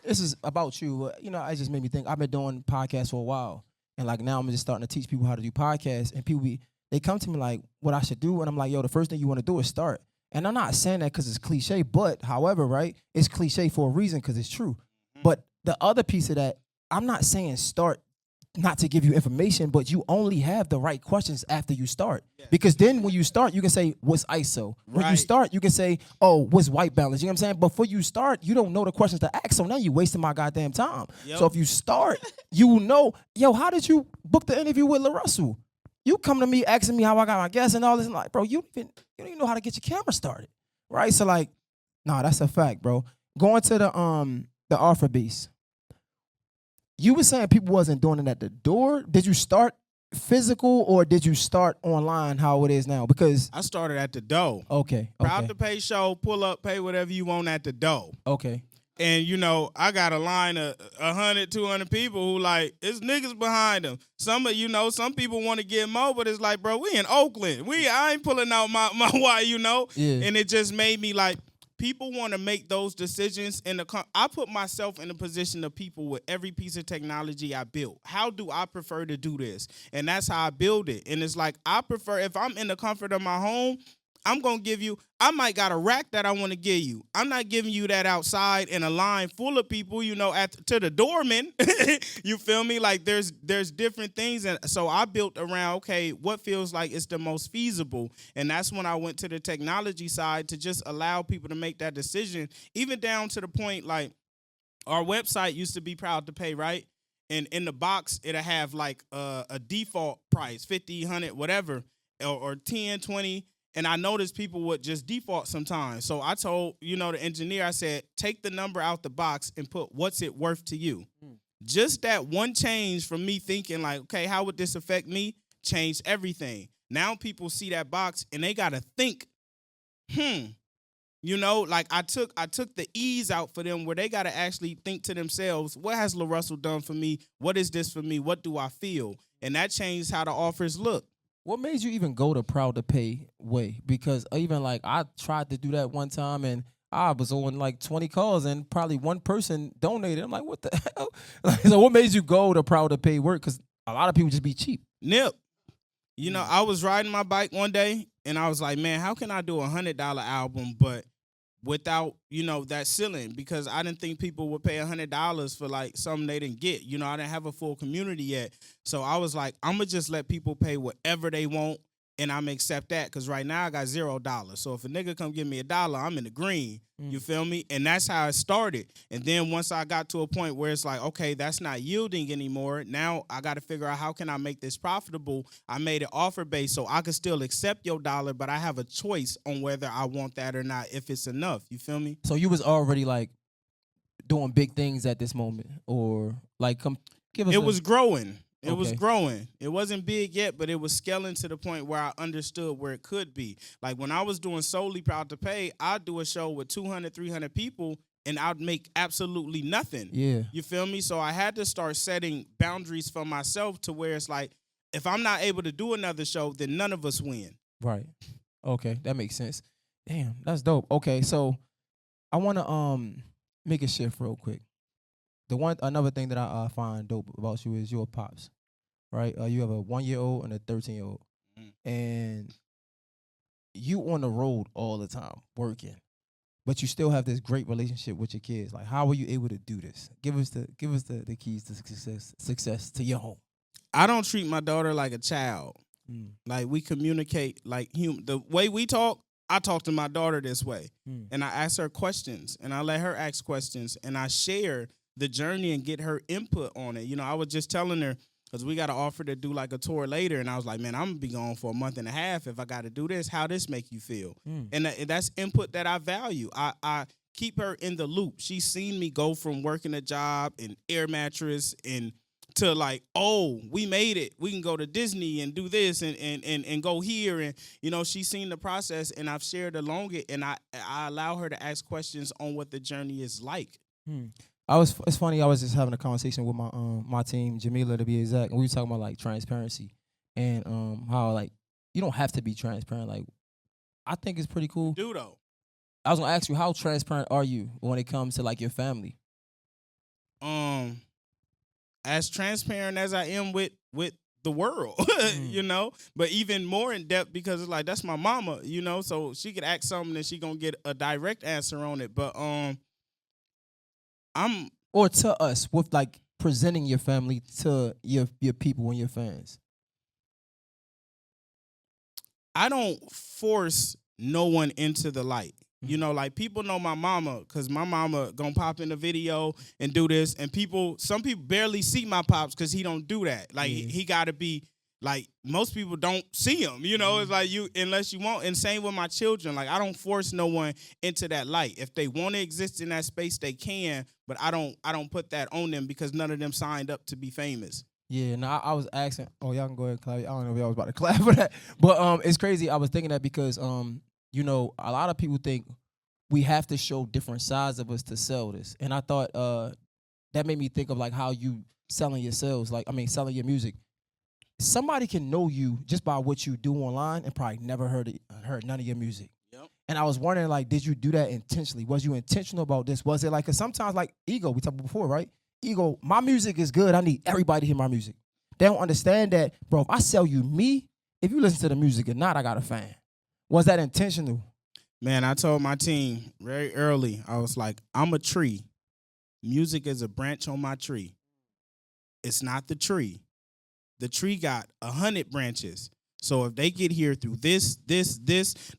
this is about you. It just made me think. I've been doing podcasts for a while. And now I'm just starting to teach people how to do podcasts. And people, they come to me like, what I should do. And I'm like, yo, the first thing you want to do is start. And I'm not saying that because it's cliche. But, however, right, it's cliche for a reason because it's true. But the other piece of that, I'm not saying start not to give you information, but you only have the right questions after you start. Yeah. Because then when you start, you can say, what's ISO? When you start, you can say, what's white balance? You know what I'm saying? Before you start, you don't know the questions to ask. So now you're wasting my goddamn time. Yep. So if you start, you know, how did you book the interview with LaRussell? You come to me asking me how I got my guests and all this. And like, bro, you don't even know how to get your camera started. Right? So that's a fact, bro. Going to the offer base. You were saying people wasn't doing it at the door. Did you start physical or did you start online how it is now? Because I started at the door. Okay. Proud to Pay show, pull up, pay whatever you want at the door. Okay. And, I got a line of 100, 200 people who like, it's niggas behind them. Some people want to get more, but it's like, bro, we in Oakland. I ain't pulling out my why, Yeah. And it just made me like, people want to make those decisions. I put myself in a position of people with every piece of technology I built. How do I prefer to do this? And that's how I build it. And it's like, I prefer, if I'm in the comfort of my home, I'm going to give you, I might got a rack that I want to give you. I'm not giving you that outside in a line full of people, to the doorman. You feel me? Like there's different things. And so I built around, okay, what feels like it's the most feasible. And that's when I went to the technology side to just allow people to make that decision, even down to the point, like our website used to be Proud to Pay, right? And in the box, it'll have like a default price, 50, 100, whatever, or 10, 20. And I noticed people would just default sometimes. So I told, the engineer, I said, take the number out the box and put what's it worth to you. Just that one change from me thinking like, okay, how would this affect me? Changed everything. Now people see that box and they got to think, like I took the ease out for them where they got to actually think to themselves, what has LaRussell done for me? What is this for me? What do I feel? And that changed how the offers look. What made you even go the Proud to Pay way? Because even like I tried to do that one time and I was on like 20 calls and probably one person donated. I'm like, what the hell? So what made you go the Proud to Pay work? Because a lot of people just be cheap. Nip. I was riding my bike one day and I was like, man, how can I do $100 album, but without, that ceiling? Because I didn't think people would pay $100 for like something they didn't get. I didn't have a full community yet. So I was like, I'm going to just let people pay whatever they want and I'm going to accept that because right now I got $0. So if a nigga come give me $1, I'm in the green. You feel me? And that's how it started. And then once I got to a point where it's like, okay, that's not yielding anymore. Now I got to figure out how can I make this profitable. I made it offer-based so I could still accept your $1, but I have a choice on whether I want that or not, if it's enough. You feel me? So you was already like doing big things at this moment or like give us It was growing. It was Okay. growing. It wasn't big yet, but it was scaling to the point where I understood where it could be. Like when I was doing solely Proud to Pay, I'd do a show with 200, 300 people, and I'd make absolutely nothing. Yeah. You feel me? So I had to start setting boundaries for myself to where it's like, if I'm not able to do another show, then none of us win. Right. Okay, that makes sense. Damn, that's dope. Okay, so I want to make a shift real quick. Another thing that I find dope about you is your pops, right? You have a 1-year-old and a 13-year-old, and you on the road all the time working, but you still have this great relationship with your kids. Like, how were you able to do this? Give us the keys to success to your home. I don't treat my daughter like a child. Like we communicate like human. The way we talk, I talk to my daughter this way, and I ask her questions, and I let her ask questions, and I share the journey and get her input on it. I was just telling her, because we got an offer to do like a tour later, and I was like, man, I'm going to be gone for a month and a half if I got to do this. How this make you feel? And that's input that I value. I keep her in the loop. She's seen me go from working a job and air mattress and to like, oh, we made it. We can go to Disney and do this and go here. And, she's seen the process, and I've shared along it, and I allow her to ask questions on what the journey is like. It's funny. I was just having a conversation with my team, Jamila to be exact, and we were talking about like transparency and how like you don't have to be transparent. Like I think it's pretty cool. Do though. I was gonna ask you, how transparent are you when it comes to like your family? As transparent as I am with the world, but even more in depth because it's like that's my mama, so she could ask something and she gonna get a direct answer on it. But or to us with like presenting your family to your people and your fans. I don't force no one into the light. Like people know my mama because my mama gonna pop in the video and do this, and some people barely see my pops because he don't do that. Like he gotta be like most people don't see him. It's like you unless you want. And same with my children. Like I don't force no one into that light. If they want to exist in that space, they can. But I don't put that on them because none of them signed up to be famous. Yeah, no, I was asking. Oh, y'all can go ahead and clap. I don't know if y'all was about to clap for that, but it's crazy. I was thinking that because a lot of people think we have to show different sides of us to sell this. And I thought that made me think of like how you selling your sales, selling your music. Somebody can know you just by what you do online and probably never heard none of your music. Yep. And I was wondering, like, did you do that intentionally? Was you intentional about this? Was it like, cause sometimes like ego, we talked about before, right? Ego, my music is good. I need everybody to hear my music. They don't understand that, bro, if I sell you me, if you listen to the music or not, I got a fan. Was that intentional? Man, I told my team very early, I was like, I'm a tree. Music is a branch on my tree. It's not the tree. The tree got 100 branches. So if they get here through this,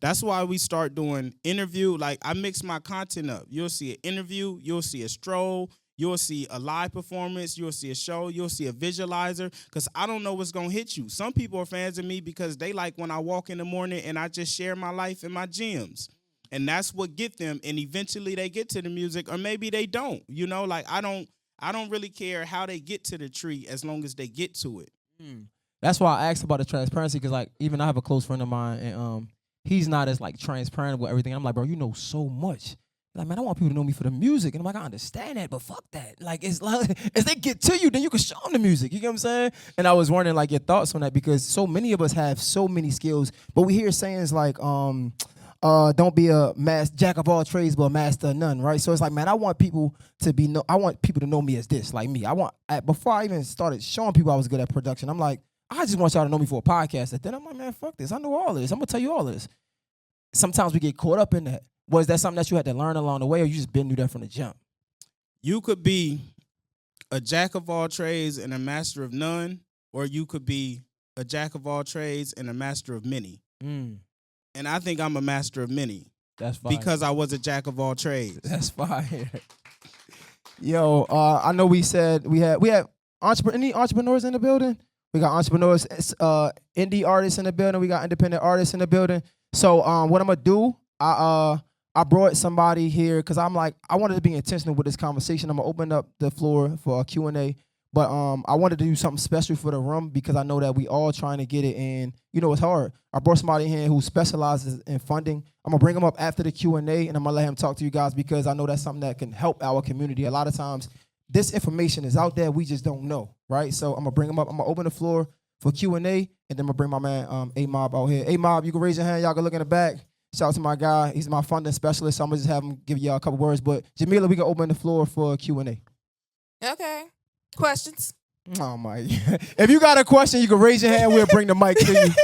that's why we start doing interview. Like, I mix my content up. You'll see an interview. You'll see a stroll. You'll see a live performance. You'll see a show. You'll see a visualizer, because I don't know what's going to hit you. Some people are fans of me because they like when I walk in the morning and I just share my life and my gems. And that's what get them. And eventually they get to the music, or maybe they don't. You know, like I don't really care how they get to the tree as long as they get to it. That's why I asked about the transparency, because like even I have a close friend of mine, and he's not as like transparent with everything. I'm like, bro, you know so much. Like, man, I want people to know me for the music. And I'm like, I understand that, but fuck that. Like, it's like, as they get to you, then you can show them the music. You get what I'm saying? And I was wondering, like, your thoughts on that, because so many of us have so many skills, but we hear sayings like, don't be a jack of all trades, but a master of none, right? So it's like, man, I want people to know me as this, like me. Before I even started showing people I was good at production, I'm like, I just want y'all to know me for a podcast. And then I'm like, man, fuck this. I know all this. I'm gonna tell you all this. Sometimes we get caught up in that. Was that something that you had to learn along the way, or you just been knew that from the jump? You could be a jack of all trades and a master of none, or you could be a jack of all trades and a master of many. And I think I'm a master of many. That's fine. Because I was a jack of all trades. That's fine. Yo, I know we said we have any entrepreneurs in the building? We got entrepreneurs, indie artists in the building. We got independent artists in the building. So what I'm gonna do, I brought somebody here because I'm like, I wanted to be intentional with this conversation. I'm gonna open up the floor for a Q&A, but I wanted to do something special for the room because I know that we all trying to get it, and you know it's hard. I brought somebody in here who specializes in funding. I'm gonna bring him up after the Q&A, and I'm gonna let him talk to you guys because I know that's something that can help our community. A lot of times, this information is out there, we just don't know, right? So I'm gonna bring him up. I'm gonna open the floor for Q&A, and then I'm gonna bring my man A-Mob out here. A-Mob, you can raise your hand. Y'all can look in the back. Shout out to my guy. He's my funding specialist, so I'm going to just have him give y'all a couple words. But, Jamila, we can open the floor for Q&A. Okay. Questions? Oh, my. If you got a question, you can raise your hand. We'll bring the mic to you.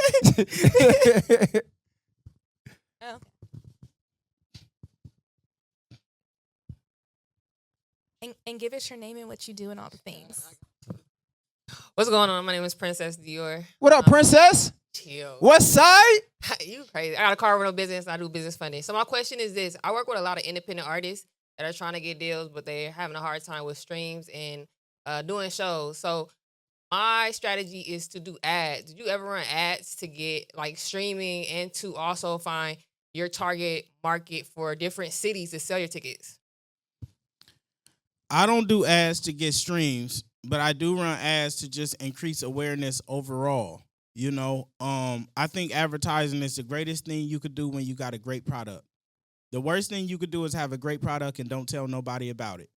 Okay. And give us your name and what you do and all the things. What's going on? My name is Princess Dior. What up, Princess? Chill. What side? You crazy. I got a car rental business and I do business funding. So my question is this. I work with a lot of independent artists that are trying to get deals, but they're having a hard time with streams and doing shows. So my strategy is to do ads. Did you ever run ads to get like streaming and to also find your target market for different cities to sell your tickets? I don't do ads to get streams, but I do run ads to just increase awareness overall. You know, I think advertising is the greatest thing you could do when you got a great product. The worst thing you could do is have a great product and don't tell nobody about it.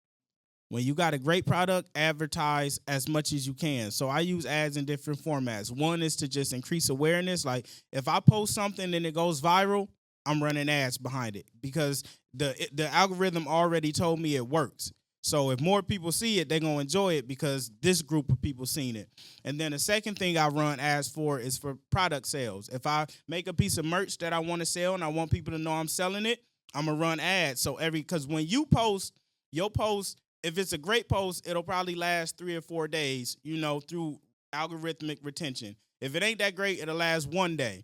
When you got a great product, advertise as much as you can. So I use ads in different formats. One is to just increase awareness. Like if I post something and it goes viral, I'm running ads behind it because the algorithm already told me it works. So if more people see it, they're going to enjoy it because this group of people seen it. And then the second thing I run ads for is for product sales. If I make a piece of merch that I want to sell and I want people to know I'm selling it, I'm going to run ads. So because when you post, your post, if it's a great post, it'll probably last 3 or 4 days, you know, through algorithmic retention. If it ain't that great, it'll last 1 day.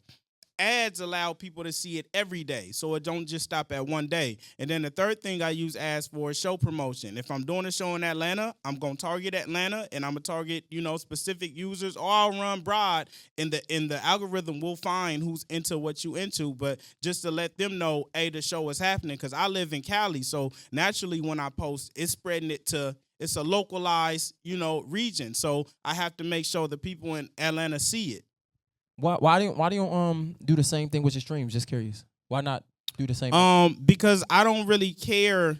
Ads allow people to see it every day, so it don't just stop at 1 day. And then the third thing I use ads for is show promotion. If I'm doing a show in Atlanta, I'm going to target Atlanta, and I'm going to target, you know, specific users, or I'll run broad, and the algorithm will find who's into what you into, but just to let them know, hey, the show is happening, because I live in Cali, so naturally when I post, it's spreading it to, it's a localized, you know, region, so I have to make sure the people in Atlanta see it. Why do you do the same thing with your streams? Just curious. Why not? do the same? Because I don't really care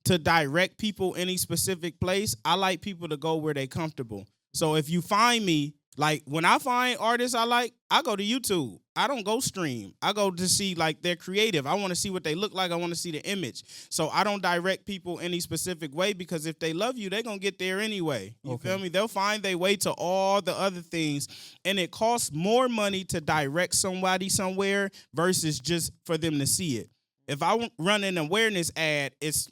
to direct people any specific place. I like people to go where they comfortable. So if you find me, like when I find artists I like, I go to YouTube. I don't go stream. I go to see like they're creative. I want to see what they look like. I want to see the image. So I don't direct people any specific way because if they love you, they're going to get there anyway. You feel me? They'll find their way to all the other things. And it costs more money to direct somebody somewhere versus just for them to see it. If I run an awareness ad, it's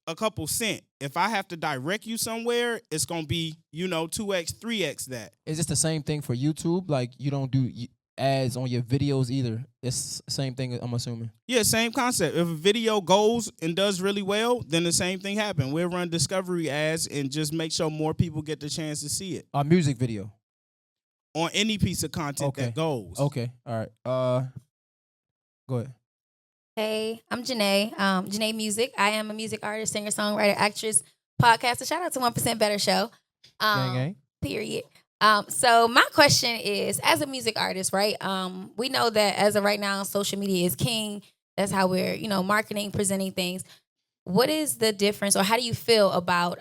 a couple cent. If I have to direct you somewhere, it's gonna be 2x, 3x that. Is this the same thing for YouTube? Like you don't do ads on your videos either. It's the same thing. I'm assuming. Yeah, same concept. If a video goes and does really well, then the same thing happens. We'll run discovery ads and just make sure more people get the chance to see it. A music video on any piece of content that goes. Okay, all right. Go ahead. Hey, I'm Janae. Janae Music. I am a music artist, singer, songwriter, actress, podcaster. Shout out to 1% Better Show. Gang. Period. So my question is, as a music artist, right? We know that as of right now, social media is king. That's how we're, marketing, presenting things. What is the difference, or how do you feel about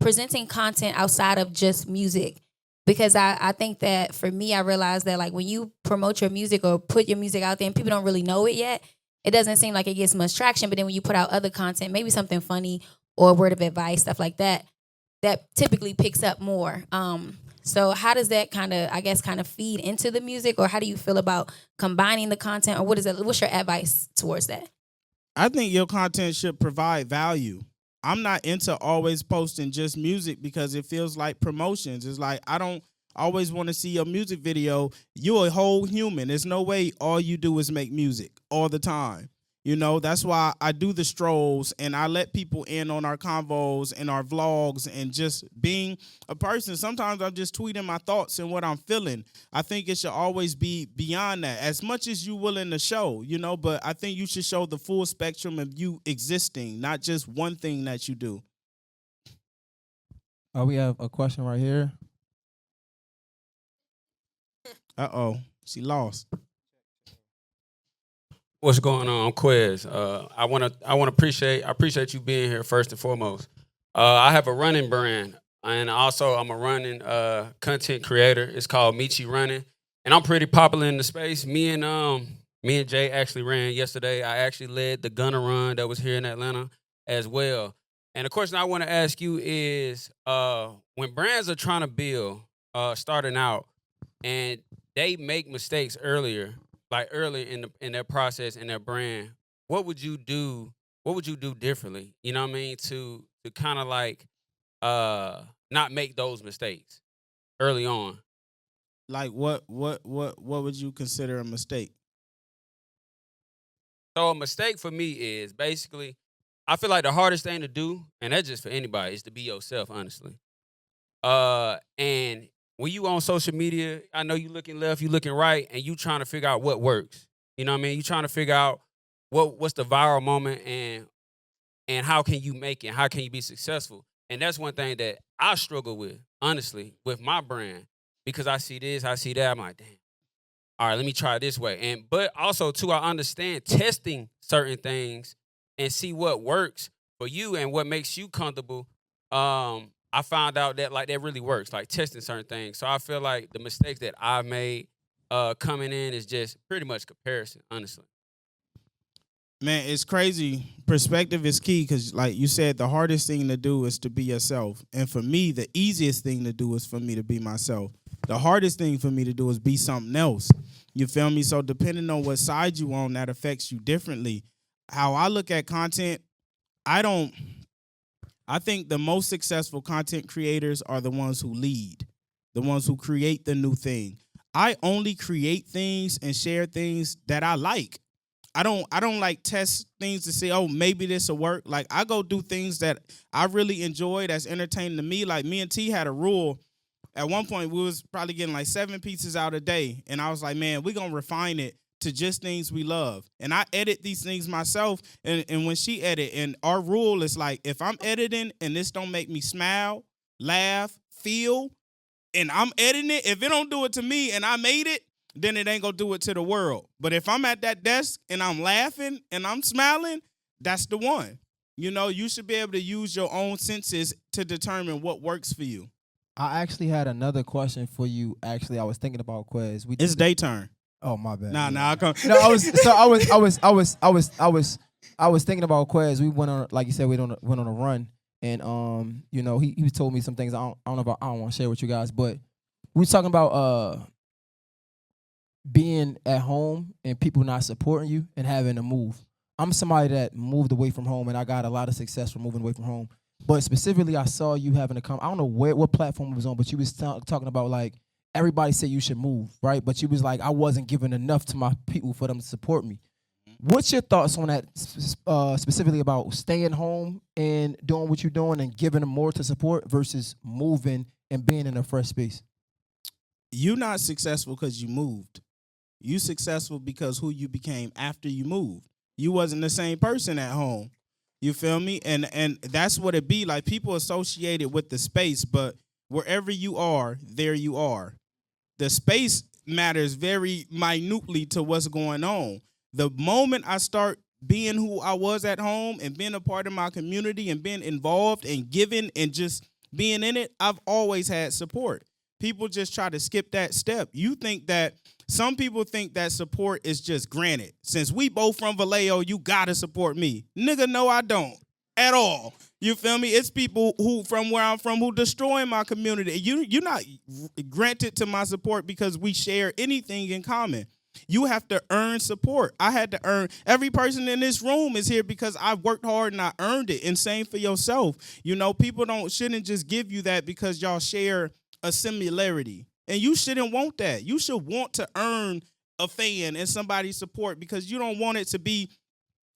presenting content outside of just music? Because I think that for me, I realized that like when you promote your music or put your music out there and people don't really know it yet, it doesn't seem like it gets much traction. But then when you put out other content, maybe something funny or a word of advice, stuff like that, that typically picks up more. So how does that kind of feed into the music, or how do you feel about combining the content, or what's your advice towards that? I think your content should provide value. I'm not into always posting just music because it feels like promotions. It's like I don't always want to see your music video. You're a whole human. There's no way all you do is make music all the time. That's why I do the strolls and I let people in on our convos and our vlogs and just being a person. Sometimes I'm just tweeting my thoughts and what I'm feeling. I think it should always be beyond that, as much as you're willing to show, but I think you should show the full spectrum of you existing, not just one thing that you do. We have a question right here. Uh-oh, she lost. What's going on, Quiz? I appreciate you being here first and foremost. I have a running brand, and also I'm a running content creator. It's called Michi Running, and I'm pretty popular in the space. Me and Jay actually ran yesterday. I actually led the Gunner Run that was here in Atlanta as well. And the question I want to ask you is, when brands are trying to build, starting out, and they make mistakes early in their process in their brand, what would you do? What would you do differently? You know what I mean? To kind of like not make those mistakes early on. Like what would you consider a mistake? So a mistake for me is basically, I feel like the hardest thing to do, and that's just for anybody, is to be yourself, honestly. And when you on social media, I know you looking left, you looking right, and you trying to figure out what works. You know what I mean? You trying to figure out what's the viral moment and how can you make it? How can you be successful? And that's one thing that I struggle with, honestly, with my brand, because I see this, I see that. I'm like, damn. All right, let me try it this way. But also too, I understand testing certain things and see what works for you and what makes you comfortable. I found out that like that really works, like testing certain things. So I feel like the mistakes that I've made coming in is just pretty much comparison, honestly. Man, it's crazy. Perspective is key because, like you said, the hardest thing to do is to be yourself. And for me, the easiest thing to do is for me to be myself. The hardest thing for me to do is be something else. You feel me? So depending on what side you on, that affects you differently. How I look at content, I think the most successful content creators are the ones who lead, the ones who create the new thing. I only create things and share things that I like. I don't like test things to say, oh, maybe this will work. Like I go do things that I really enjoy, that's entertaining to me. Like me and T had a rule. At one point, we was probably getting like 7 pieces out a day. And I was like, man, we're going to refine it to just things we love. And I edit these things myself. And when she edit, and our rule is like, if I'm editing and this don't make me smile, laugh, feel, and I'm editing it, if it don't do it to me and I made it, then it ain't gonna do it to the world. But if I'm at that desk and I'm laughing and I'm smiling, that's the one. You know, you should be able to use your own senses to determine what works for you. I actually had another question for you. Actually, I was thinking about Quez. It's their turn. Oh, my bad. Nah, I come. No, I was thinking about Quez. We went on, like you said, went on a run, and you know, he told me some things I don't want to share with you guys, but we was talking about being at home and people not supporting you and having to move. I'm somebody that moved away from home, and I got a lot of success from moving away from home. But specifically, I saw you having to come. I don't know what platform it was on, but you was talking about like everybody said you should move, right? But you was like, I wasn't giving enough to my people for them to support me. What's your thoughts on that, specifically about staying home and doing what you're doing and giving them more to support versus moving and being in a fresh space? You're not successful because you moved. You successful because who you became after you moved. You wasn't the same person at home. You feel me? And that's what it be like. People associate it with the space, but wherever you are, there you are. The space matters very minutely to what's going on. The moment I start being who I was at home and being a part of my community and being involved and giving and just being in it, I've always had support. People just try to skip that step. Some people think that support is just granted. Since we both from Vallejo, you gotta support me. Nigga, no, I don't. At all. You feel me? It's people who from where I'm from who destroy my community. You're not granted to my support because we share anything in common. You have to earn support. I had to earn. Every person in this room is here because I worked hard and I earned it. And same for yourself. You know, people shouldn't just give you that because y'all share a similarity. And you shouldn't want that. You should want to earn a fan and somebody's support because you don't want it to be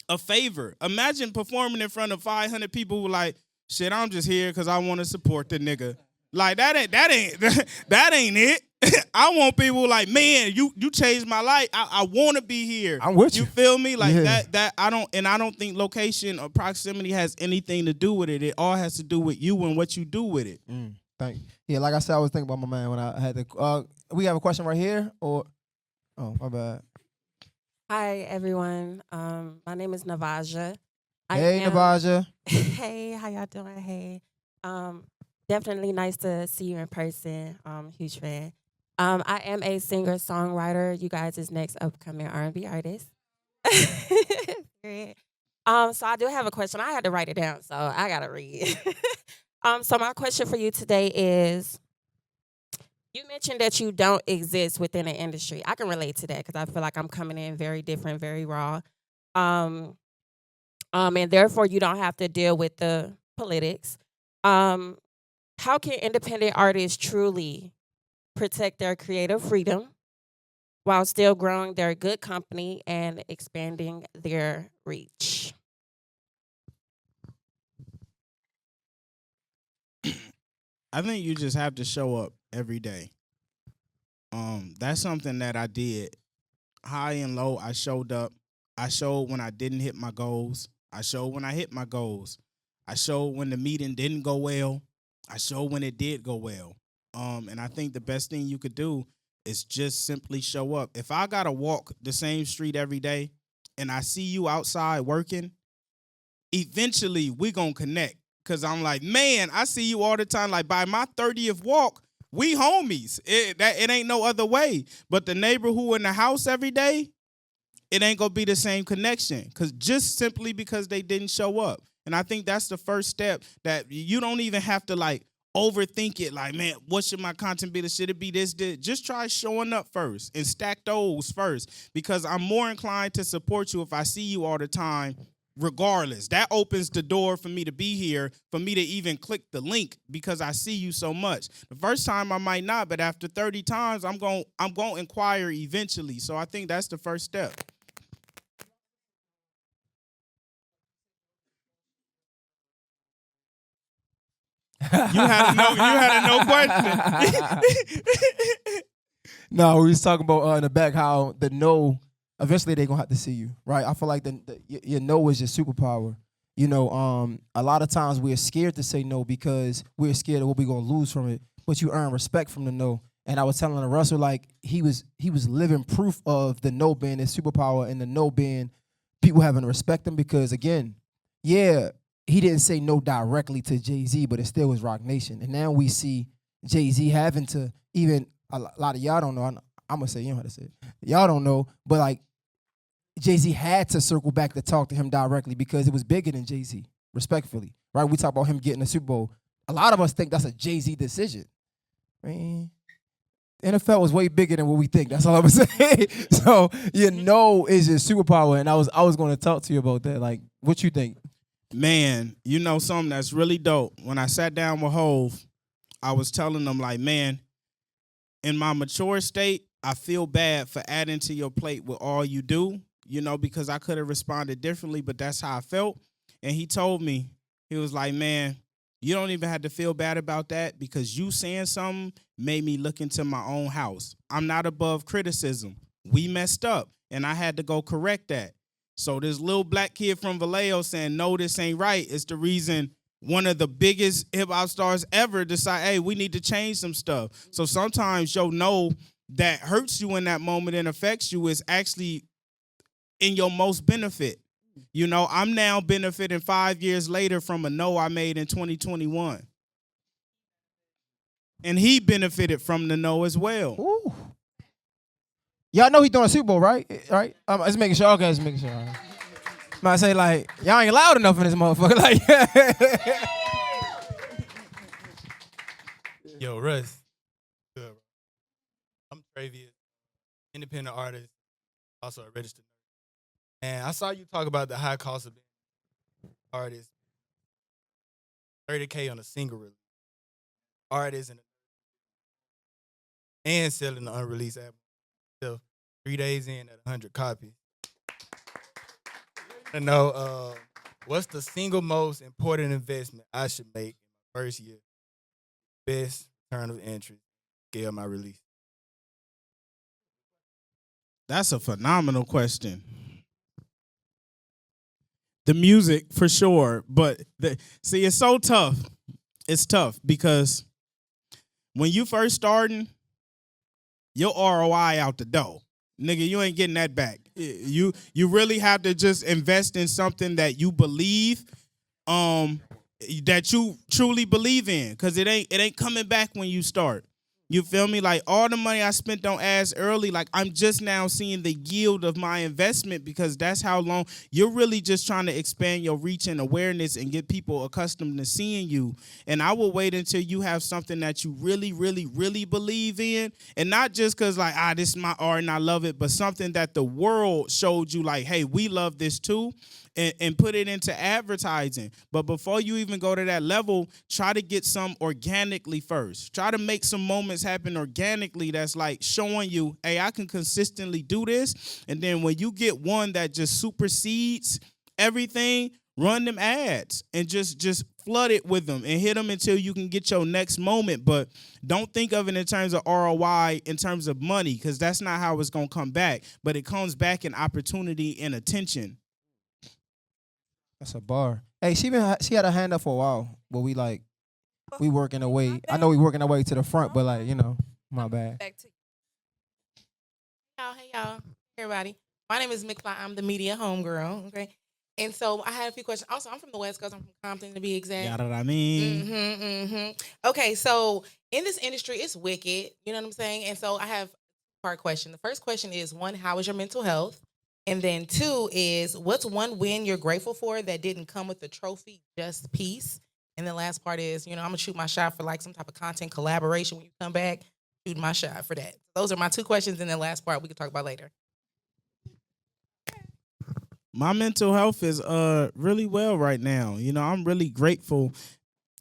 a favor. Imagine performing in front of 500 people who like, shit, I'm just here because I want to support the nigga. Like that ain't it. I want people like, man, you changed my life. I want to be here. I'm with you. You feel me? Like Yeah. that I don't think location or proximity has anything to do with it. It all has to do with you and what you do with it. Thank you. Yeah, like I said, I was thinking about my man when I had the. We have a question right here, or oh, my bad. Hi, everyone. My name is Navaja. Hey, Navaja. Hey, how y'all doing? Hey. Definitely nice to see you in person. Huge fan. I am a singer-songwriter. You guys is next upcoming R&B artist. Period. So I do have a question. I had to write it down, so I gotta read. So my question for you today is, you mentioned that you don't exist within the industry. I can relate to that because I feel like I'm coming in very different, very raw. And therefore you don't have to deal with the politics. How can independent artists truly protect their creative freedom while still growing their good company and expanding their reach? I think you just have to show up every day. That's something that I did. High and low, I showed up. I showed when I didn't hit my goals. I showed when I hit my goals. I showed when the meeting didn't go well. I showed when it did go well. And I think the best thing you could do is just simply show up. If I gotta walk the same street every day and I see you outside working, eventually we gonna connect. Cause I'm like, man, I see you all the time. Like by my 30th walk, we homies. It ain't no other way. But the neighbor who in the house every day, it ain't gonna be the same connection. Cause just simply because they didn't show up. And I think that's the first step, that you don't even have to like overthink it. Like, man, what should my content be? Should it be this? Just try showing up first and stack those first. Because I'm more inclined to support you if I see you all the time. Regardless, that opens the door for me to be here, for me to even click the link because I see you so much. The first time I might not, but after 30 times, I'm going to inquire eventually. So I think that's the first step. You had a no question. No, we was talking about in the back how the no, eventually they're gonna have to see you, right? I feel like your no is your superpower. You know, a lot of times we're scared to say no because we're scared of what we're gonna lose from it. But you earn respect from the no, And I was telling LaRussell, like, he was living proof of the no being his superpower and the no being people having to respect him because, again, yeah, he didn't say no directly to Jay-Z, but it still was Roc Nation. And now we see Jay-Z having to, even a lot of y'all don't know, I'm going to say, you know how to say it. Y'all don't know, but like Jay-Z had to circle back to talk to him directly because it was bigger than Jay-Z, respectfully, right? We talk about him getting the Super Bowl. A lot of us think that's a Jay-Z decision. Man, NFL was way bigger than what we think. That's all I'm saying. So is your superpower, and I was going to talk to you about that. Like, what you think? Man, you know something that's really dope. When I sat down with Hove, I was telling them like, man, in my mature state, I feel bad for adding to your plate with all you do, because I could have responded differently, but that's how I felt. And he told me, he was like, man, you don't even have to feel bad about that because you saying something made me look into my own house. I'm not above criticism. We messed up, and I had to go correct that. So this little black kid from Vallejo saying, no, this ain't right, is the reason one of the biggest hip-hop stars ever decide, hey, we need to change some stuff. So sometimes your no that hurts you in that moment and affects you is actually in your most benefit. I'm now benefiting 5 years later from a no I made in 2021. And he benefited from the no as well. Ooh. Y'all know he throwing a Super Bowl, right? Right? Just making sure. Okay, just making sure. Right. I say, like, y'all ain't loud enough in this motherfucker. Like, Yo, Russ. Good, bro. I'm Travius, independent artist, also a registered nurse. And I saw you talk about the high cost of being an artist. $30K on a single release. Artist and selling the unreleased album. So 3 days in at 100 copies. I know what's the single most important investment I should make in my first year? Best return of interest, scale my release. That's a phenomenal question. The music, for sure. But, it's so tough. It's tough because when you first starting, your ROI out the door. Nigga, you ain't getting that back. You really have to just invest in something that you believe, that you truly believe in, because it ain't coming back when you start. You feel me? Like, all the money I spent on ads early, like, I'm just now seeing the yield of my investment because that's how long you're really just trying to expand your reach and awareness and get people accustomed to seeing you. And I will wait until you have something that you really, really, really believe in. And not just because, like, this is my art and I love it, but something that the world showed you, like, hey, we love this too. And put it into advertising. But before you even go to that level, try to get some organically first. Try to make some moments happen organically that's like showing you, hey, I can consistently do this. And then when you get one that just supersedes everything, run them ads and just flood it with them and hit them until you can get your next moment. But don't think of it in terms of ROI, in terms of money, because that's not how it's going to come back. But it comes back in opportunity and attention. That's a bar. Hey, she had her hand up for a while, but we working our way. I know we working our way to the front, but my bad. Back to you. Hey y'all, everybody. My name is McFly. I'm the media homegirl. Okay, and so I had a few questions. Also, I'm from the West Coast. I'm from Compton, to be exact. You know what I mean? Okay, so in this industry, it's wicked. You know what I'm saying? And so I have a part question. The first question is, one, how is your mental health? And then 2 is, what's one win you're grateful for that didn't come with the trophy, just peace? And the last part is, I'm going to shoot my shot for like some type of content collaboration when you come back, shoot my shot for that. Those are my 2 questions. And the last part we can talk about later. My mental health is really well right now. I'm really grateful.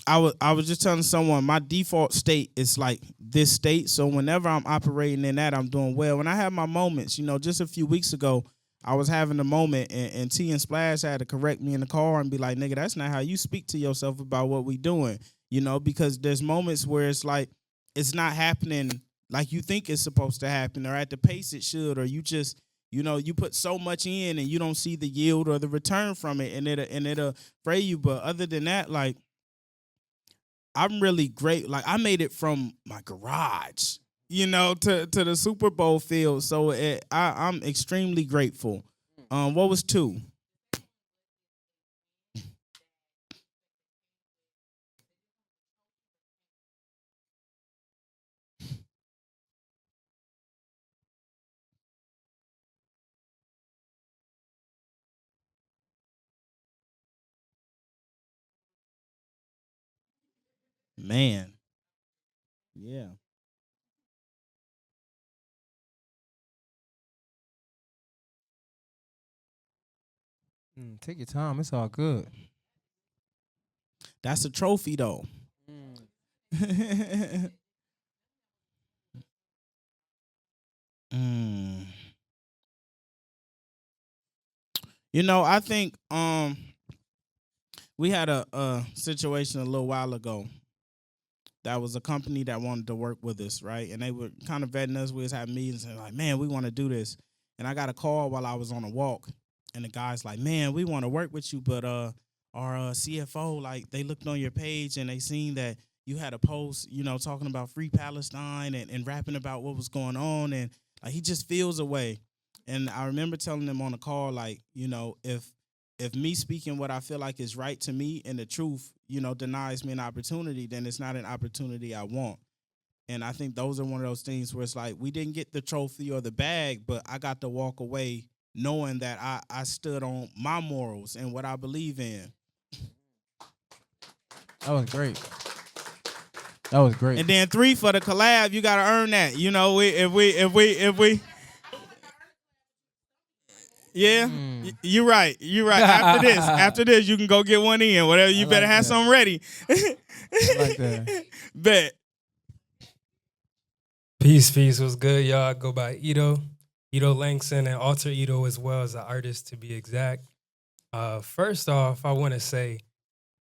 I was just telling someone my default state is like this state. So whenever I'm operating in that, I'm doing well. When I have my moments, just a few weeks ago, I was having a moment and T and Splash had to correct me in the car and be like, nigga, that's not how you speak to yourself about what we doing, because there's moments where it's like, it's not happening like you think it's supposed to happen or at the pace it should, or you just, you put so much in and you don't see the yield or the return from it and it'll fray you. But other than that, like, I'm really great. Like, I made it from my garage. to the Super Bowl field. So I'm extremely grateful. What was 2? Man, yeah. Take your time. It's all good. That's a trophy though. Mm. I think we had a situation a little while ago. That was a company that wanted to work with us, right? And they were kind of vetting us. We was having meetings and like, man, we want to do this. And I got a call while I was on a walk, and the guy's like, man, we want to work with you, but our CFO, like, they looked on your page and they seen that you had a post, talking about free Palestine and rapping about what was going on, and like he just feels a way. And I remember telling them on the call, like, if me speaking what I feel like is right to me and the truth, denies me an opportunity, then it's not an opportunity I want. And I think those are one of those things where it's like we didn't get the trophy or the bag, but I got to walk away knowing that I stood on my morals and what I believe in. That was great. That was great. And then 3 for the collab, you got to earn that. If we yeah, you're right. You're right. After this, you can go get one in. Whatever, you better have something ready. I like that. Bet. Peace. What's good, y'all? I go by Ito Langston, and Alter Ito as well as an artist, to be exact. First off, I want to say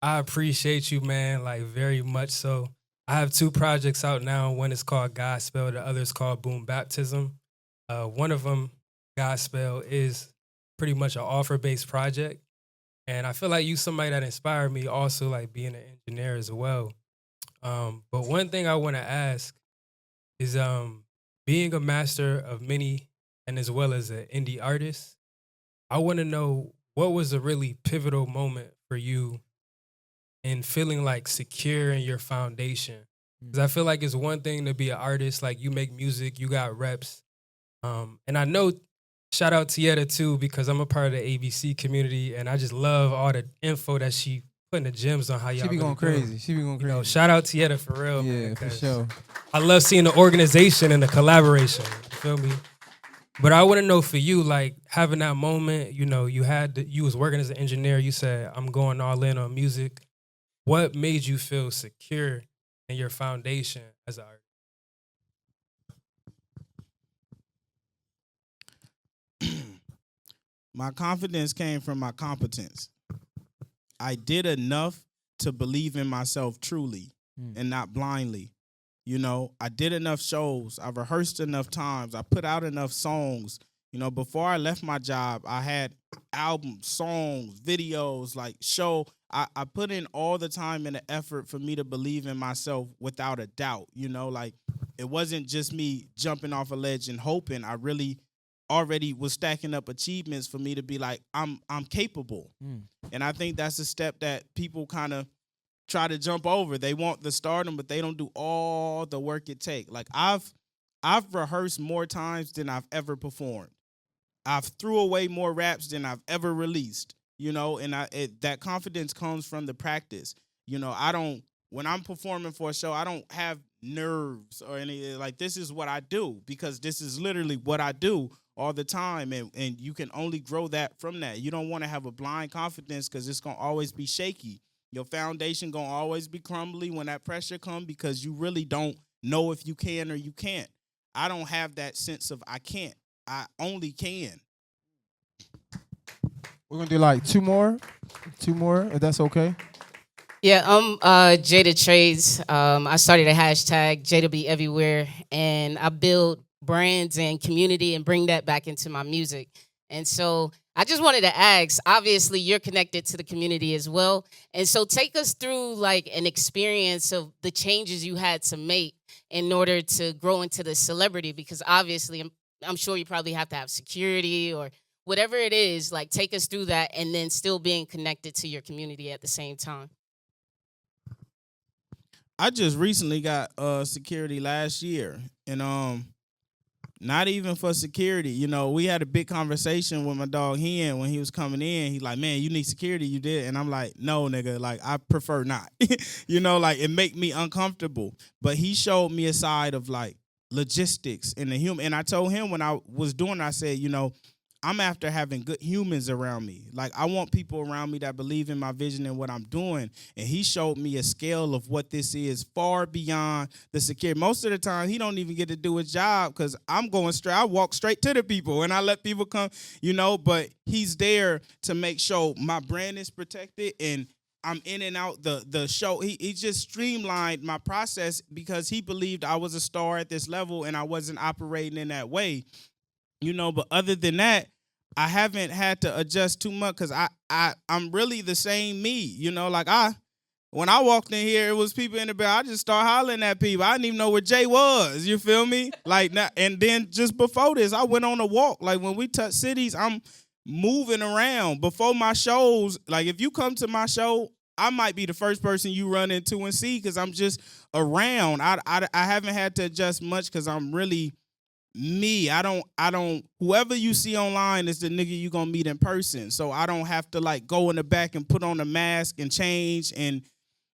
I appreciate you, man, like very much so. I have 2 projects out now. One is called Godspell. The other is called Boom Baptism. One of them, Godspell, is pretty much an offer-based project. And I feel like you somebody that inspired me also, like being an engineer as well. But one thing I want to ask is being a master of many and as well as an indie artist, I want to know what was a really pivotal moment for you in feeling like secure in your foundation. Because I feel like it's one thing to be an artist, like you make music, you got reps. And I know, shout out to Yetta too, because I'm a part of the ABC community and I just love all the info that she putting the gems on how y'all She be really going crazy. She be going crazy. Shout out to Yetta for real, Yeah, man, for 'cause sure. I love seeing the organization and the collaboration. You feel me? But I want to know for you, like having that moment, you was working as an engineer. You said, I'm going all in on music. What made you feel secure in your foundation as an artist? My confidence came from my competence. I did enough to believe in myself truly and not blindly. I did enough shows. I rehearsed enough times. I put out enough songs. Before I left my job, I had albums, songs, videos, like show. I put in all the time and the effort for me to believe in myself without a doubt. Like it wasn't just me jumping off a ledge and hoping. I really already was stacking up achievements for me to be like, I'm capable. And I think that's a step that people kind of try to jump over. They want the stardom, but they don't do all the work it takes. Like I've rehearsed more times than I've ever performed. I've threw away more raps than I've ever released, and that confidence comes from the practice. When I'm performing for a show, I don't have nerves or anything. Like, this is what I do because this is literally what I do all the time. And you can only grow that from that. You don't want to have a blind confidence because it's going to always be shaky. Your foundation going to always be crumbly when that pressure comes because you really don't know if you can or you can't. I don't have that sense of I can't. I only can. We're going to do like 2 more, if that's okay. Yeah, I'm Jada Trades. I started a hashtag Jada Be Everywhere, and I build brands and community and bring that back into my music. And so I just wanted to ask, obviously you're connected to the community as well. And so take us through like an experience of the changes you had to make in order to grow into the celebrity, because obviously I'm sure you probably have to have security or whatever it is. Like take us through that and then still being connected to your community at the same time. I just recently got security last year, and not even for security. You know, we had a big conversation with my dog Hen when he was coming in. He like, man, you need security, you did, and I'm like, no, nigga, like I prefer not. You know, like it make me uncomfortable. But he showed me a side of like logistics and the human. And I told him when I was doing it, I said, you know, I'm after having good humans around me. Like I want people around me that believe in my vision and what I'm doing. And he showed me a scale of what this is far beyond the security. Most of the time, he don't even get to do his job because I'm going straight. I walk straight to the people and I let people come, you know, but he's there to make sure my brand is protected and I'm in and out the show. He just streamlined my process because he believed I was a star at this level and I wasn't operating in that way. You know, but other than that, I haven't had to adjust too much because I'm really the same me. You know, like when I walked in here, it was people in the bed. I just start hollering at people. I didn't even know where Jay was. You feel me? Like, and then just before this, I went on a walk. Like when we touch cities, I'm moving around. Before my shows, like if you come to my show, I might be the first person you run into and see because I'm just around. I haven't had to adjust much because I'm really me. I don't whoever you see online is the nigga you gonna meet in person. So I don't have to like go in the back and put on a mask and change and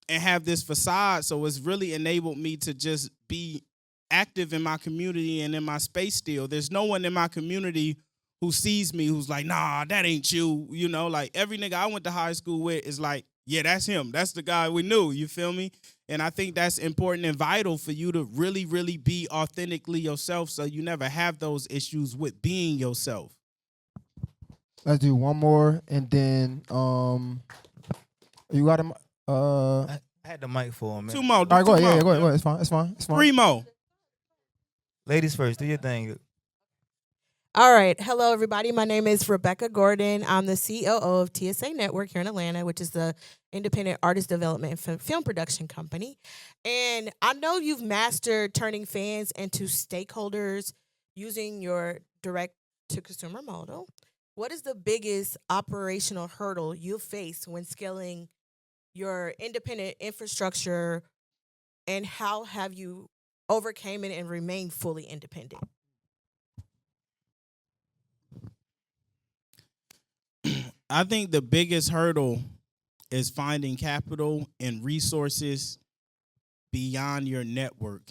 have this facade. So it's really enabled me to just be active in my community and in my space still. There's no one in my community who sees me who's like, nah, that ain't you. You know, like every nigga I went to high school with is like, yeah, that's him. That's the guy we knew. You feel me? And I think that's important and vital for you to really, really be authentically yourself so you never have those issues with being yourself. Let's do one more, and then you got him. I had the mic for him. 2 more. All right, go ahead. Two Yeah, more. go ahead. It's fine. It's fine. It's fine. 3 more. Ladies first, do your thing. All right. Hello, everybody. My name is Rebecca Gordon. I'm the COO of TSA Network here in Atlanta, which is the independent artist development and film production company. And I know you've mastered turning fans into stakeholders using your direct-to-consumer model. What is the biggest operational hurdle you face when scaling your independent infrastructure, and how have you overcame it and remained fully independent? I think the biggest hurdle is finding capital and resources beyond your network.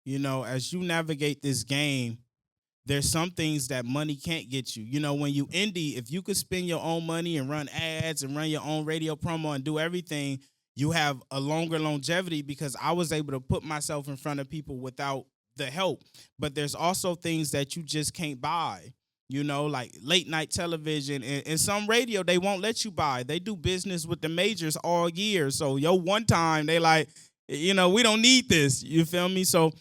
You know, as you navigate this game, there's some things that money can't get you. You know, when you indie, if you could spend your own money and run ads and run your own radio promo and do everything, you have a longer longevity because I was able to put myself in front of people without the help. But there's also things that you just can't buy. You know, like late night television and some radio, they won't let you buy. They do business with the majors all year. So one time they like, you know, we don't need this. You feel me? So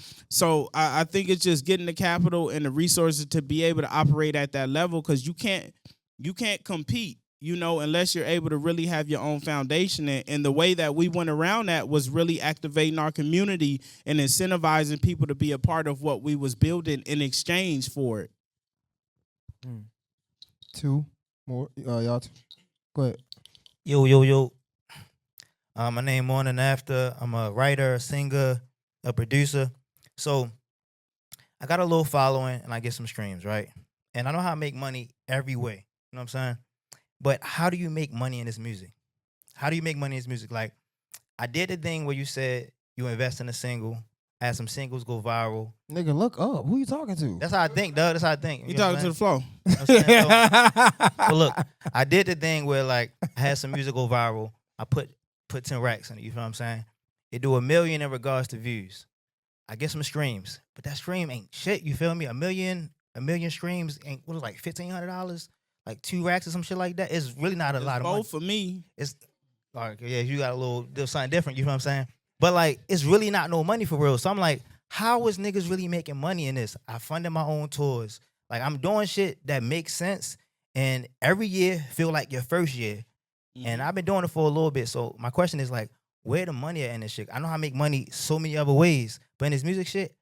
I think it's just getting the capital and the resources to be able to operate at that level because you can't compete, you know, unless you're able to really have your own foundation. And the way that we went around that was really activating our community and incentivizing people to be a part of what we was building in exchange for it. 2 more. Y'all go ahead. Yo. My name Morning After. I'm a writer, a singer, a producer. So I got a little following and I get some streams, right? And I know how to make money every way. You know what I'm saying? But how do you make money in this music? How do you make money in this music? Like, I did the thing where you said you invest in a single, had some singles go viral. Nigga, look up. Who you talking to? That's how I think, Doug. That's how I think. You talking to the flow. You know what I'm saying? So look, I did the thing where like I had some music go viral. I put 10 racks in it. You feel what I'm saying? It do 1 million in regards to views. I get some streams, but that stream ain't shit. You feel me? 1 million streams ain't what is like $1,500, like 2 racks or some shit like that. It's really not a lot of money. Both for me. It's like, yeah, you got a little something different. You know what I'm saying? But like, it's really not no money for real. So I'm like, how is niggas really making money in this? I funded my own tours. Like, I'm doing shit that makes sense. and every year feel like your first year. And I've been doing it for a little bit. So my question is like, where the money at in this shit? I know how to make money so many other ways, but in this music shit,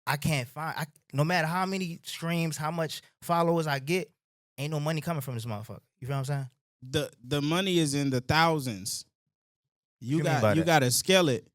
I can't find. No matter how many streams, how much followers I get, ain't no money coming from this motherfucker. You feel what I'm saying? The money is in the thousands. You got to scale it.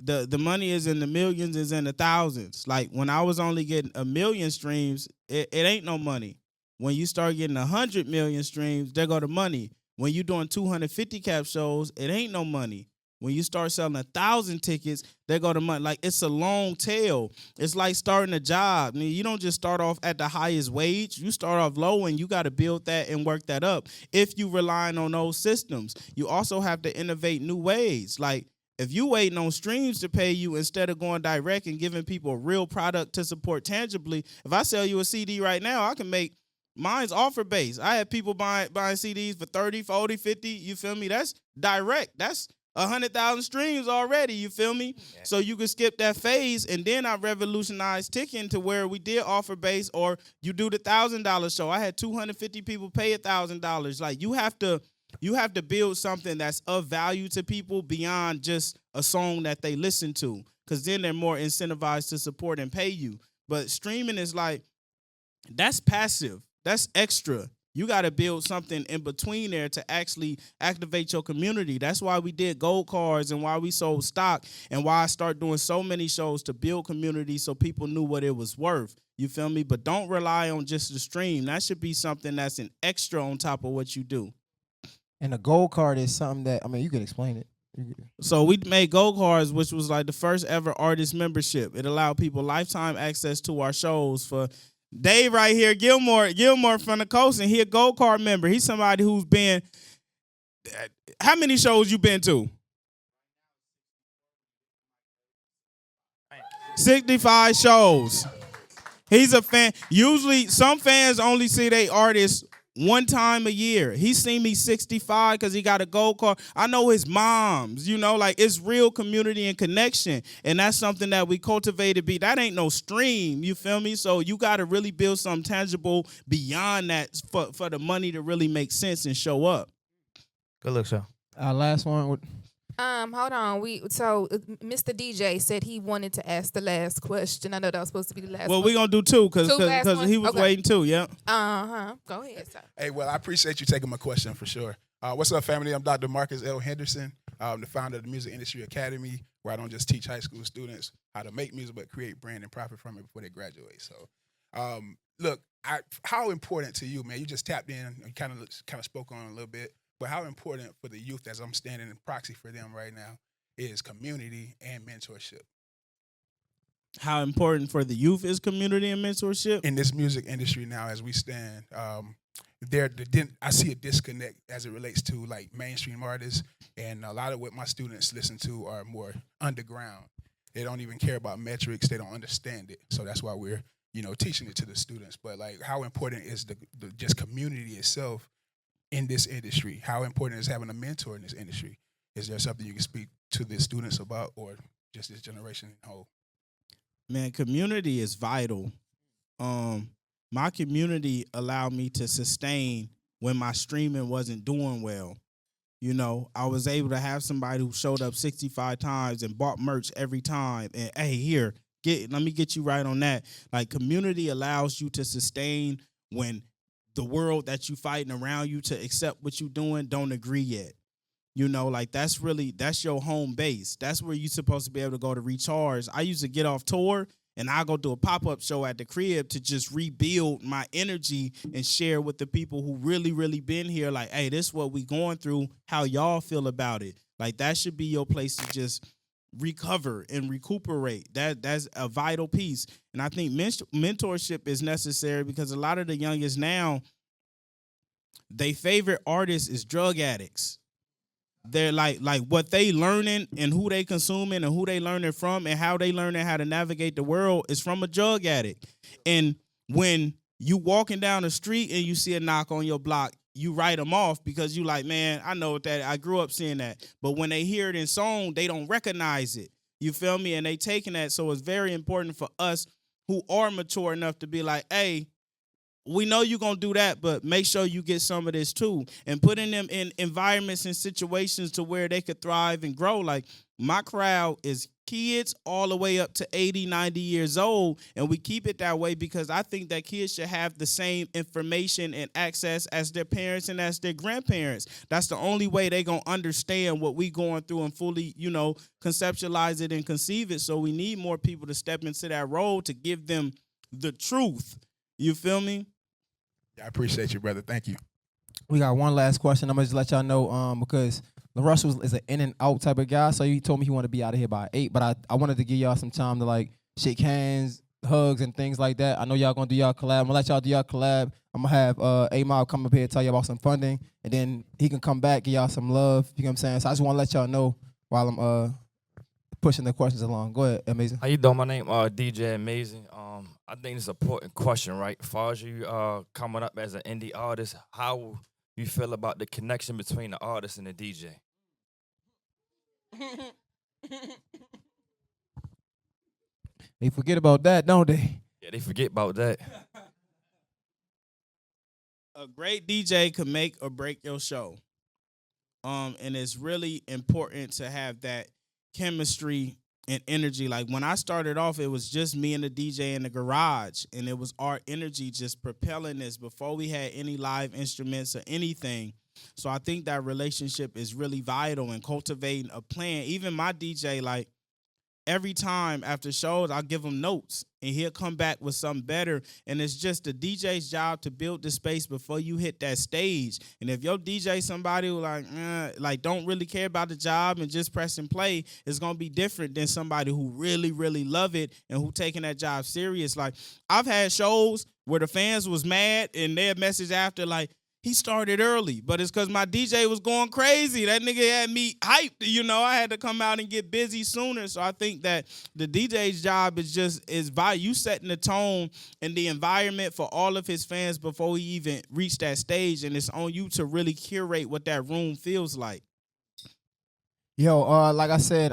The money is in the millions, is in the thousands. Like when I was only getting 1 million streams, it ain't no money. When you start getting 100 million streams, there go the money. When you doing 250 cap shows, it ain't no money. When you start selling 1,000 tickets, there go the money. Like it's a long tail. It's like starting a job. I mean, you don't just start off at the highest wage. You start off low and you got to build that and work that up. If you relying on those systems, you also have to innovate new ways. Like if you waiting on streams to pay you instead of going direct and giving people a real product to support tangibly, if I sell you a CD right now, I can make mine's offer based. I have people buying CDs for 30, 40, 50. You feel me? That's direct. That's 100,000 streams already. You feel me? Yeah. So you can skip that phase, and then I revolutionized ticking to where we did offer based, or you do the $1,000 show. I had 250 people pay $1,000. Like you have to build something that's of value to people beyond just a song that they listen to, because then they're more incentivized to support and pay you. But streaming is like, that's passive. That's extra. You got to build something in between there to actually activate your community. That's why we did gold cards and why we sold stock and why I start doing so many shows to build community so people knew what it was worth. You feel me? But don't rely on just the stream. That should be something that's an extra on top of what you do. And a gold card is something that, I mean, you can explain it. So we made gold cards, which was like the first ever artist membership. It allowed people lifetime access to our shows. For Dave right here, Gilmore from the coast, and he a gold card member. He's somebody who's been, how many shows you been to? 65 shows. He's a fan. Usually some fans only see they artists one time a year. He seen me 65 because he got a gold card. I know his moms, like it's real community and connection. And that's something that we cultivated. That ain't no stream, you feel me? So you got to really build something tangible beyond that for the money to really make sense and show up. Good luck, sir. Last one. Hold on. Mr. DJ said he wanted to ask the last question. I know that was supposed to be the last. Well, we're gonna do two because he was waiting too. Yeah. Go ahead, sir. Hey, well, I appreciate you taking my question for sure. What's up, family? I'm Dr. Marcus L. Henderson. I'm the founder of the Music Industry Academy, where I don't just teach high school students how to make music, but create brand and profit from it before they graduate. So, look, how important to you, man? You just tapped in. You kind of spoke on it a little bit. But how important for the youth, as I'm standing in proxy for them right now, is community and mentorship? How important for the youth is community and mentorship? In this music industry now, as we stand, I see a disconnect as it relates to like mainstream artists, and a lot of what my students listen to are more underground. They don't even care about metrics. They don't understand it. So that's why we're teaching it to the students. But like, how important is the just community itself in this industry? How important is having a mentor in this industry? Is there something you can speak to the students about, or just this generation in whole? Man, community is vital. My community allowed me to sustain when my streaming wasn't doing well. I was able to have somebody who showed up 65 times and bought merch every time. And hey, here, let me get you right on that. Like, community allows you to sustain when the world that you fighting around you to accept what you doing don't agree yet. That's your home base. That's where you're supposed to be able to go to recharge. I used to get off tour and I go do a pop-up show at the crib to just rebuild my energy and share with the people who really, really been here. Like, hey, this is what we going through. How y'all feel about it? Like, that should be your place to just recover and recuperate. That's a vital piece. And I think mentorship is necessary because a lot of the youngest now, their favorite artist is drug addicts. They're like what they learning and who they consuming and who they learning from and how they learning how to navigate the world is from a drug addict. And when you walking down the street and you see a knock on your block, you write them off because you like, man, I know that. I grew up seeing that. But when they hear it in song, they don't recognize it. You feel me? And they taking that. So it's very important for us who are mature enough to be like, hey, we know you're going to do that, but make sure you get some of this too. And putting them in environments and situations to where they could thrive and grow. Like, my crowd is kids all the way up to 80, 90 years old. And we keep it that way because I think that kids should have the same information and access as their parents and as their grandparents. That's the only way they're going to understand what we going through and fully, conceptualize it and conceive it. So we need more people to step into that role to give them the truth. You feel me? Yeah, I appreciate you, brother. Thank you. We got one last question. I'm gonna just let y'all know, because LaRussell is an in and out type of guy. So he told me he wanted to be out of here by 8, but I wanted to give y'all some time to like shake hands, hugs, and things like that. I know y'all gonna do y'all collab. I'm gonna let y'all do y'all collab. I'm gonna have A-Mob come up here and tell you about some funding, and then he can come back, give y'all some love. You know what I'm saying? So I just want to let y'all know while I'm pushing the questions along. Go ahead, Amazing. How you doing? My name DJ Amazing. I think it's an important question, right? As far as you coming up as an indie artist, how you feel about the connection between the artist and the DJ? They forget about that, don't they? Yeah, they forget about that. A great DJ can make or break your show. And it's really important to have that chemistry and energy. Like, when I started off, it was just me and the DJ in the garage, and it was our energy just propelling this before we had any live instruments or anything. So I think that relationship is really vital in cultivating a plan. Even my DJ, like, every time after shows, I'll give him notes, and he'll come back with something better. And it's just the DJ's job to build the space before you hit that stage. And if your DJ somebody who don't really care about the job and just press and play, it's gonna be different than somebody who really, really love it and who taking that job serious. Like, I've had shows where the fans was mad and their message after like, he started early, but it's because my DJ was going crazy. That nigga had me hyped. I had to come out and get busy sooner. So I think that the DJ's job is by you setting the tone and the environment for all of his fans before he even reach that stage, and it's on you to really curate what that room feels like. Yo, like I said,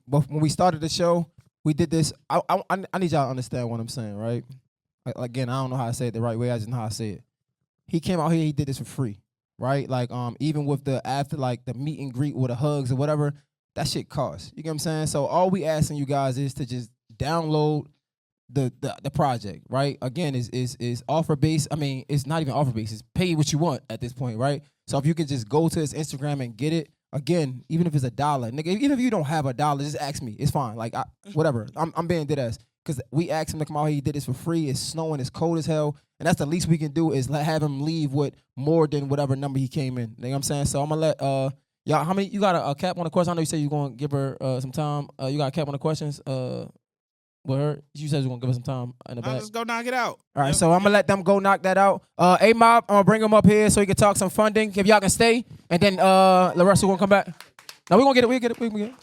but when we started the show, we did this. I need y'all to understand what I'm saying, right? Again, I don't know how to say it the right way. I just know how to say it. He came out here, he did this for free, right? Like, even with the after, like, the meet and greet with the hugs or whatever, that shit costs. You get what I'm saying? So all we asking you guys is to just download the project, right? Again, is offer based. I mean, it's not even offer based. It's pay what you want at this point, right? So if you could just go to his Instagram and get it, again, even if it's $1, nigga, even if you don't have $1, just ask me. It's fine. Like, whatever. I'm being dead ass. Because we asked him to come out here, he did this for free. It's snowing, it's cold as hell. And that's the least we can do is have him leave with more than whatever number he came in. You know what I'm saying? So I'm going to let y'all, how many, you got a cap on the question? I know you said you're going to give her some time. You got a cap on the questions with her? You said you're going to give her some time in the back. I'll just go knock it out. All right, so I'm going to let them go knock that out. A-Mob, I'm going to bring him up here so he can talk some funding. If y'all can stay. And then LaRussell going to come back. No, we're going to get it. We'll get it.